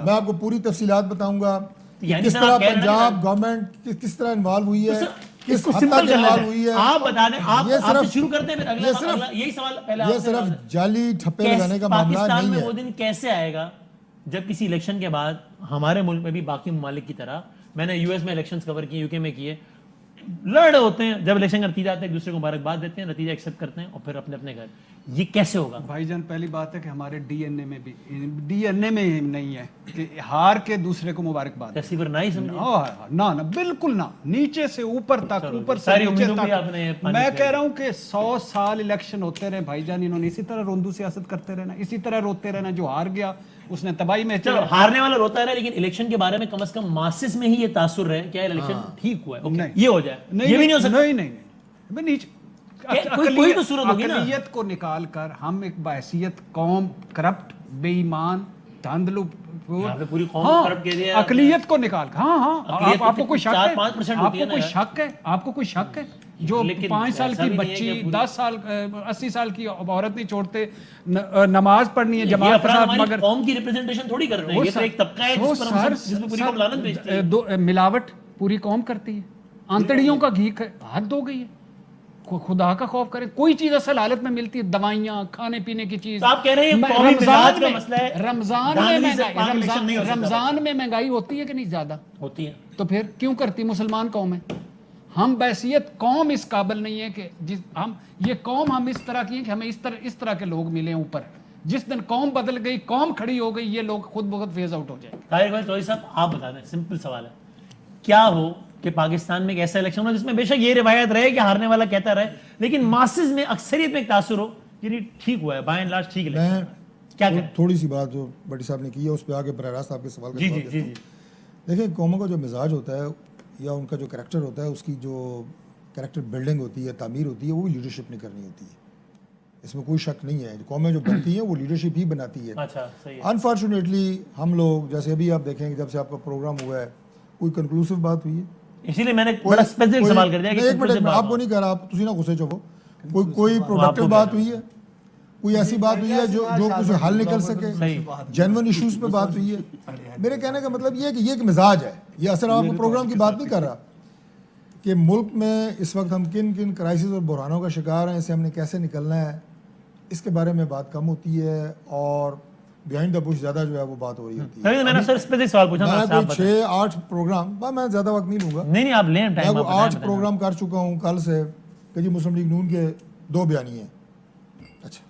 میں آپ کو پوری تفصیلات بتاؤں گا کس طرح پنجاب گورنمنٹ کس طرح انوالو ہوئی ہے, کس حد تک انوالو ہوئی ہے. آپ بتا دیں, آپ یہ صرف شروع کرتے ہیں, پھر یہی سوال پہلے یہ صرف جعلی ٹھپے لگانے کا معاملہ پاکستان نہیں میں ہے. وہ دن کیسے آئے گا جب کسی الیکشن کے بعد ہمارے ملک میں بھی باقی ممالک کی طرح, میں نے یو ایس میں الیکشنز کور کیے, یو کے میں کیے, لڑ ہوتے ہیں, جب الیکشن کرتی جاتے ہیں ایک دوسرے کو مبارکباد دیتے ہیں, نتیجہ ایکسیپٹ کرتے ہیں اور پھر اپنے اپنے گھر. یہ کیسے ہوگا بھائی جان؟ پہلی بات ہے کہ ہمارے ڈی این اے میں بھی نہیں ہے کہ ہار کے دوسرے کو مبارکباد. نہ بالکل نہ, نیچے سے اوپر تک, اوپر سے نیچے تک. میں کہہ رہا ہوں کہ 100 سال الیکشن ہوتے رہے بھائی جان, انہوں نے اسی طرح روندو سیاست کرتے رہنا, اسی طرح روتے رہنا. جو ہار گیا اس نے تباہی میں, چلو ہارنے والا روتا ہے, لیکن الیکشن کے بارے میں کم از کم ماسس میں ہی یہ تاثر رہے کیا الیکشن ٹھیک ہوا ہے, یہ ہو جائے. یہ بھی نہیں ہو سکتا. نہیں, کوئی تو صورت ہوگی نا. اقلیت کو نکال کر ہم ایک بحیثیت قوم کرپٹ, بے ایمان, دھاندلو, پوری قوم کرپٹ کہہ دیا, اقلیت کو نکال. ہاں, آپ کو کوئی شک ہے؟ آپ کو کوئی شک ہے جو 5 سال کی بچی 10 سال 80 سال کی عورت نہیں چھوڑتے, نماز پڑھنی ہے جماعت کے ساتھ, مگر قوم کی ریپرزنٹیشن تھوڑی کر رہے ہیں. یہ تو ایک طبقہ ہے جس پر پوری قوم لعنت بھیجتی ہے. ملاوٹ پوری قوم کرتی ہے, آنتڑیوں کا گھی حد ہو گئی ہے. خدا کا خوف کریں, کوئی چیز اصل حالت میں ملتی ہے, دوائیاں, کھانے پینے کی چیز. آپ کہہ رہے ہیں قومی مزاج کا مسئلہ ہے. رمضان میں مہنگائی ہوتی ہے کہ نہیں؟ زیادہ ہوتی ہے. تو پھر کیوں کرتی مسلمان قوم ہے؟ ہم بحیثیت قوم اس قابل نہیں ہے کہ یہ قوم ہم اس طرح کی ہیں کہ ہمیں اس طرح کے لوگ ملے اوپر. جس دن قوم بدل گئی, قوم کھڑی ہو گئی, یہ لوگ خود بخود فیز آؤٹ ہو جائیں. طاہر بھائی چوہدری صاحب آپ بتا دیں, سمپل سوال ہے, کیا ہو کہ پاکستان میں ایک ایسا الیکشن ہو جس میں بے شک یہ روایت رہے کہ ہارنے والا کہتا رہے, لیکن ماسز میں اکثریت میں ایک تاثر ہو یعنی ٹھیک ہوا ہے, بائی اینڈ لارج ٹھیک ہے. میں کیا تھوڑی سی بات جو بٹی صاحب نے کی ہے اس پہ آگے براہ راست آپ کے سوال کا جواب دیتا ہوں. دیکھیں, قوموں کا جو مزاج ہوتا ہے یا ان کا جو کریکٹر ہوتا ہے, اس کی جو کریکٹر بلڈنگ ہوتی ہے, تعمیر ہوتی ہے, وہ بھی لیڈرشپ نے کرنی ہوتی ہے. اس میں کوئی شک نہیں ہے. قومیں جو بنتی ہیں وہ لیڈرشپ ہی بناتی ہے. انفارچونیٹلی ہم لوگ, جیسے ابھی آپ دیکھیں کہ جب سے آپ کا پروگرام ہوا ہے کوئی کنکلوسیو بات ہوئی ہے, اسی لیے میں نے بڑا اسپیسیفک سوال کر دیا کہ ایک منٹ آپ کو نہیں کہہ رہا, آپ تسی نہ غصے چوکو. کوئی پروڈکٹیو بات ہوئی ہے, کوئی ایسی بات ہوئی ہے جو کچھ حل نکل سکے, جینون ایشوز پہ بات ہوئی ہے. میرے کہنے کا مطلب یہ ہے کہ یہ ایک مزاج ہے. یہ اصل آپ کو پروگرام کی بات نہیں کر رہا کہ ملک میں اس وقت ہم کن کن کرائسس اور بحرانوں کا شکار ہیں, اسے ہم نے کیسے نکلنا ہے, اس کے بارے میں بات کم ہوتی ہے, اور بیہائنڈ دا بش زیادہ جو ہے وہ بات ہو رہی ہوتی ہے. میں نے سر اسپیسیفک سوال پوچھا, میں کوئی 6-8 پروگرام, میں زیادہ وقت نہیں لوں گا. نہیں آپ لیں ٹائم. میں 8 پروگرام کر چکا ہوں کل سے کہ جی مسلم لیگ نون کے 2 بیانیے ہیں. اچھا,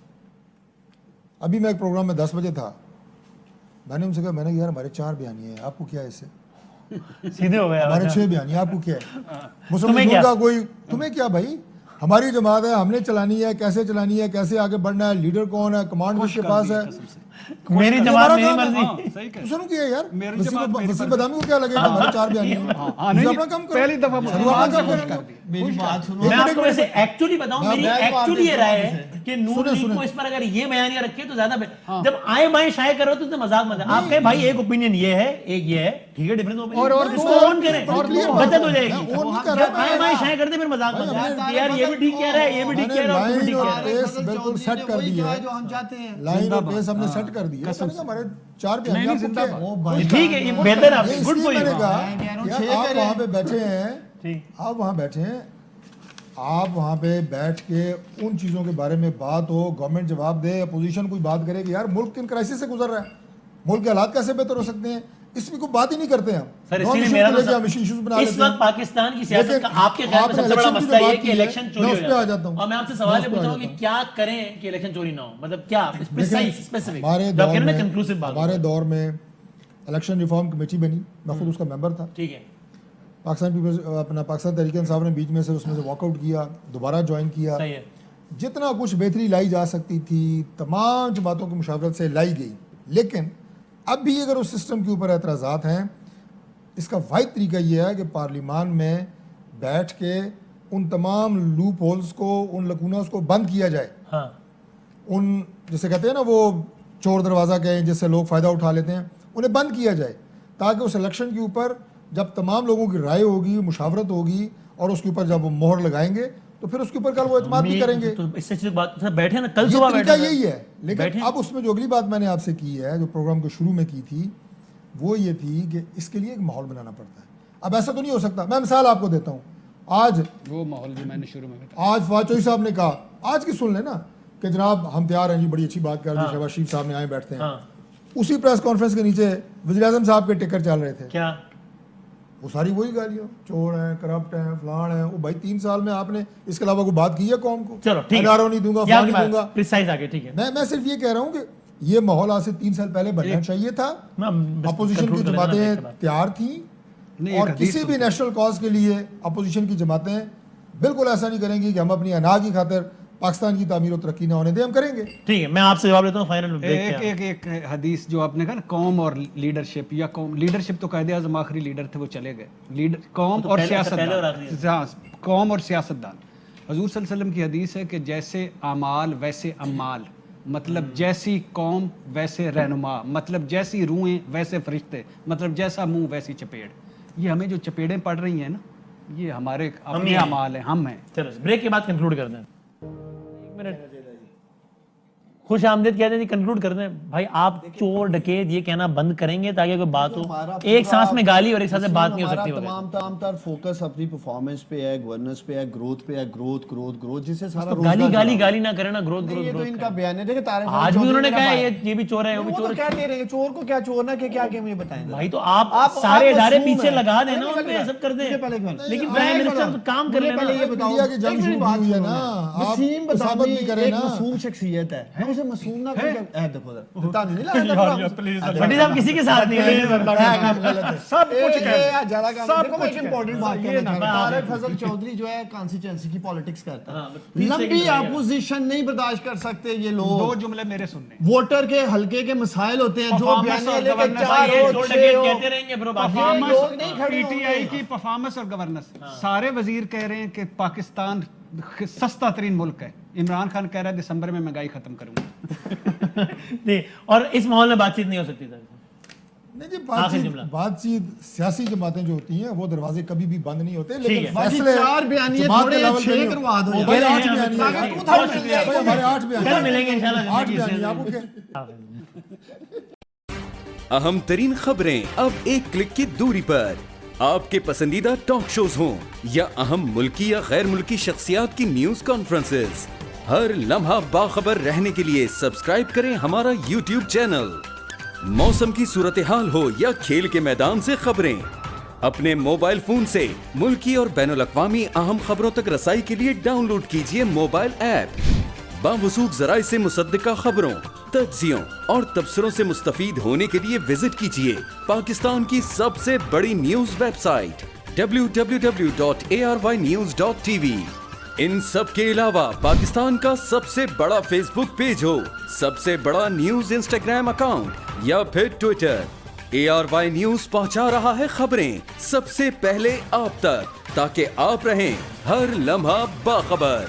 ابھی میں ایک پروگرام میں 10 بجے تھا, میں نے ان سے کہا, میں نے یار ہمارے 4 بیانیے ہیں, آپ کو کیا ہے اس سے؟ سیدھے ہو گئے. ہمارے 6 بیانیے, آپ کو کیا ہے؟ مسلم لیگ نون کا کوئی, تمہیں کیا بھائی, ہماری جماعت ہے, ہم نے چلانی ہے, کیسے چلانی ہے, کیسے آگے بڑھنا ہے, لیڈر کون ہے, کمانڈ کس کے پاس ہے. میری جماعت میری مرضی. سنو کیا یار, وسیم بدامی کو کیا لگے گا ہمارے 4 بیانیے ہیں؟ اپنا کام کرو, پہلی دفعہ میری بات سنو. میں آپ کو ویسے ایکچولی بتاؤں, میری ایکچولی یہ رائے ہے کہ نون لیگ کو اس پر اگر یہ بیانیہ رکھے تو زیادہ بہتر. جب آئے بائیں شائع کر رہے ہو تو مذاق مت ہے. آپ کہیں بھائی ایک اوپینین یہ ہے, ایک یہ ہے, ٹھیک ہے, ڈفرنس اوپینین, اس کو آن کریں, بچت ہو جائے گی. جب آئے بائیں شائع کرتے پھر مذاق مت ہے یار, یہ بھی ٹھیک کہہ رہا ہے, یہ بھی ٹھیک کہہ رہا ہے, لائن اور پیس بالکل سیٹ کر دی ہے. لائن اور پیس ہم نے سیٹ کر دی ہے. ہمارے 4 بیانیے ٹھیک ہے, یہ بہتر ہے. گڈ فار میں نے یو. کہا آپ وہاں پہ بیٹھے ہیں, آپ وہاں بیٹھے ہیں, آپ وہاں پہ بیٹھ کے ان چیزوں کے بارے میں بات ہو, گورنمنٹ جواب دے, اپوزیشن کوئی بات کرے کہ یار ملک کن کرائسس سے گزر رہا ہے, ملک کے حالات کیسے بہتر ہو سکتے ہیں, اس میں کوئی بات ہی نہیں کرتے ہیں. سر اس لیے میرا تو اس وقت پاکستان کی سیاست کا آپ کے خیال میں سب سے بڑا مسئلہ یہ ہے کہ الیکشن چوری ہو جائے. اور میں آپ سے سوال یہ پوچھا ہوں کہ کیا کریں کہ الیکشن چوری نہ ہو, مطلب کیا اسپیسیفک. ہمارے دور میں الیکشن ریفارم کمیٹی بنی, میں خود اس کا ممبر تھا. ٹھیک ہے, پاکستان تحریک انصاف نے بیچ میں سے اس میں سے واک آؤٹ کیا, دوبارہ جوائن کیا. جتنا کچھ بہتری لائی جا سکتی تھی تمام جماعتوں کی مشاورت سے لائی گئی, لیکن اب بھی اگر اس سسٹم کے اوپر اعتراضات ہیں, اس کا واحد طریقہ یہ ہے کہ پارلیمان میں بیٹھ کے ان تمام لوپ ہولز کو, ان لکوناز کو بند کیا جائے. ان جسے کہتے ہیں نا وہ چور دروازہ کہیں جس سے لوگ فائدہ اٹھا لیتے ہیں, انہیں بند کیا جائے, تاکہ اس الیکشن کے اوپر جب تمام لوگوں کی رائے ہوگی, مشاورت ہوگی, اور اس کے اوپر جب وہ مہر لگائیں گے تو پھر اس کے اوپر کل وہ اعتماد بھی کریں گے. تو اس سے بات بیٹھے نا کل یہ صبح طریقہ یہی ہے. لیکن اب اس میں جو اگلی بات میں نے آپ سے کی ہے جو پروگرام کو شروع میں کی تھی وہ یہ تھی کہ اس کے لیے ایک ماحول بنانا پڑتا ہے. اب ایسا تو نہیں ہو سکتا. میں مثال آپ کو دیتا ہوں. آج وہ ماحول جو میں نے شروع میں بتایا, آج فواد چوہدری صاحب نے کہا, آج کی سن لیں نا, کہ جناب ہم تیار ہیں جی, بڑی اچھی بات کر دی, شہباز شریف صاحب نے آئے بیٹھتے ہیں. اسی پریس کانفرنس کے نیچے وزیر اعظم صاحب کے ٹکر چل رہے تھے. کیا وہ ساری وہی گالیاں, چور ہیں, کرپٹ ہیں, فلان ہیں. وہ بھائی 3 سال میں آپ نے اس کے علاوہ کوئی بات کی ہے قوم کو؟ چلو ٹھیک ہے, نہیں دوں گا, فلان نہیں دوں گا. پریسائز آگے ٹھیک ہے. میں صرف یہ کہہ رہا ہوں کہ یہ ماحول آج سے 3 سال پہلے بننا چاہیے تھا. اپوزیشن کی جماعتیں تیار تھیں, اور کسی بھی نیشنل کاز کے لیے اپوزیشن کی جماعتیں بالکل ایسا نہیں کریں گی کہ ہم اپنی انا کی خاطر پاکستان کی تعمیر و ترقی نہ ہونے دیں, ہم کریں گے. ٹھیک ہے, میں آپ سے جواب لیتا ہوں فائنل. ایک حدیث جو آپ نے کہا نا, قوم اور لیڈرشپ, یا قوم لیڈرشپ تو قائد اعظم آخری لیڈر تھے, وہ چلے گئے. قوم اور سیاستدان, قوم اور سیاستدان. حضور صلی اللہ علیہ وسلم کی حدیث ہے کہ جیسے اعمال ویسے امال, مطلب جیسی قوم ویسے رہنما, مطلب جیسی روحیں ویسے فرشتے, مطلب جیسا منہ ویسی چپیڑ. یہ ہمیں جو چپیڑیں پڑ رہی ہیں نا, یہ ہمارے اپنے اعمال ہیں, ہم ہیں. چلو بریک کے بعد کنکلوڈ کر دیں. خوش آمدید کہتے ہیں, کنکلوڈ کر دیں بھائی. آپ چور ڈکیت یہ کہنا بند کریں گے تاکہ کوئی بات ہو. ایک سانس میں گالی اور ایک سانس میں بات نہیں ہو سکتی. تمام تر فوکس اپنی پرفارمنس پہ ہے, گورننس پہ ہے, گروتھ پہ ہے. گروتھ جس سے سارا گالی نہ کرے نا, گروتھ. یہ تو ان کا بیان ہے. دیکھیں آج بھی انہوں نے کہا یہ بھی چور ہے, وہ بھی چور. کہتے رہیں گے چور کو کیا چور نہ کہ کیا کہ مجھے بتائیں بھائی. تو آپ سارے ادارے پیچھے لگا دیں نا, ان پہ سب کر دیں. لیکن پرائم منسٹر کام کر لینا. یہ بتاؤ کہ جنگ شروع ہوئی ہے نا, وسیم بسامت ایک معصوم شخصیت ہے, ہم اسے معصوم نہ کریں. کسی کے ساتھ نہیں, سب کچھ امپورٹنٹ بات کرنا. طارق فضل چودھری جو ہے کانسٹیچوئنسی کی پالیٹکس کرتا ہے. لمبی اپوزیشن نہیں برداشت کر سکتے یہ لوگ. 2 جملے میرے سننے. ووٹر کے حلقے کے مسائل ہوتے ہیں جو پی ٹی آئی کی پرفارمنس اور گورننس. سارے وزیر کہہ رہے ہیں کہ پاکستان سستا ترین ملک ہے. عمران خان کہہ رہا ہے دسمبر میں مہنگائی ختم کروں گا. اور اس ماحول میں بات چیت نہیں ہو سکتی. نہیں جی, بات چیت سیاسی جماعتیں جو ہوتی ہیں وہ دروازے کبھی بھی بند نہیں ہوتے, لیکن فیصلے جماعت کے لیول پہ کروا دو. ہمارے 8 بیانیے آپ کے اہم ترین خبریں اب ایک کلک کی دوری پر. آپ کے پسندیدہ ٹاک شوز ہوں یا اہم ملکی یا غیر ملکی شخصیات کی نیوز کانفرنسز, ہر لمحہ باخبر رہنے کے لیے سبسکرائب کریں ہمارا یوٹیوب چینل. موسم کی صورتحال ہو یا کھیل کے میدان سے خبریں, اپنے موبائل فون سے ملکی اور بین الاقوامی اہم خبروں تک رسائی کے لیے ڈاؤن لوڈ کیجیے موبائل ایپ. باوثوق ذرائع سے مصدقہ خبروں, تجزیوں اور تبصروں سے مستفید ہونے کے لیے وزٹ کیجیے پاکستان کی سب سے بڑی نیوز ویب سائٹ www.arYnews.tv. ان سب کے علاوہ پاکستان کا سب سے بڑا فیس بک پیج ہو, سب سے بڑا نیوز انسٹاگرام اکاؤنٹ یا پھر ٹویٹر, ARY نیوز پہنچا رہا ہے خبریں سب سے پہلے آپ تک, تاکہ آپ رہیں ہر لمحہ باخبر.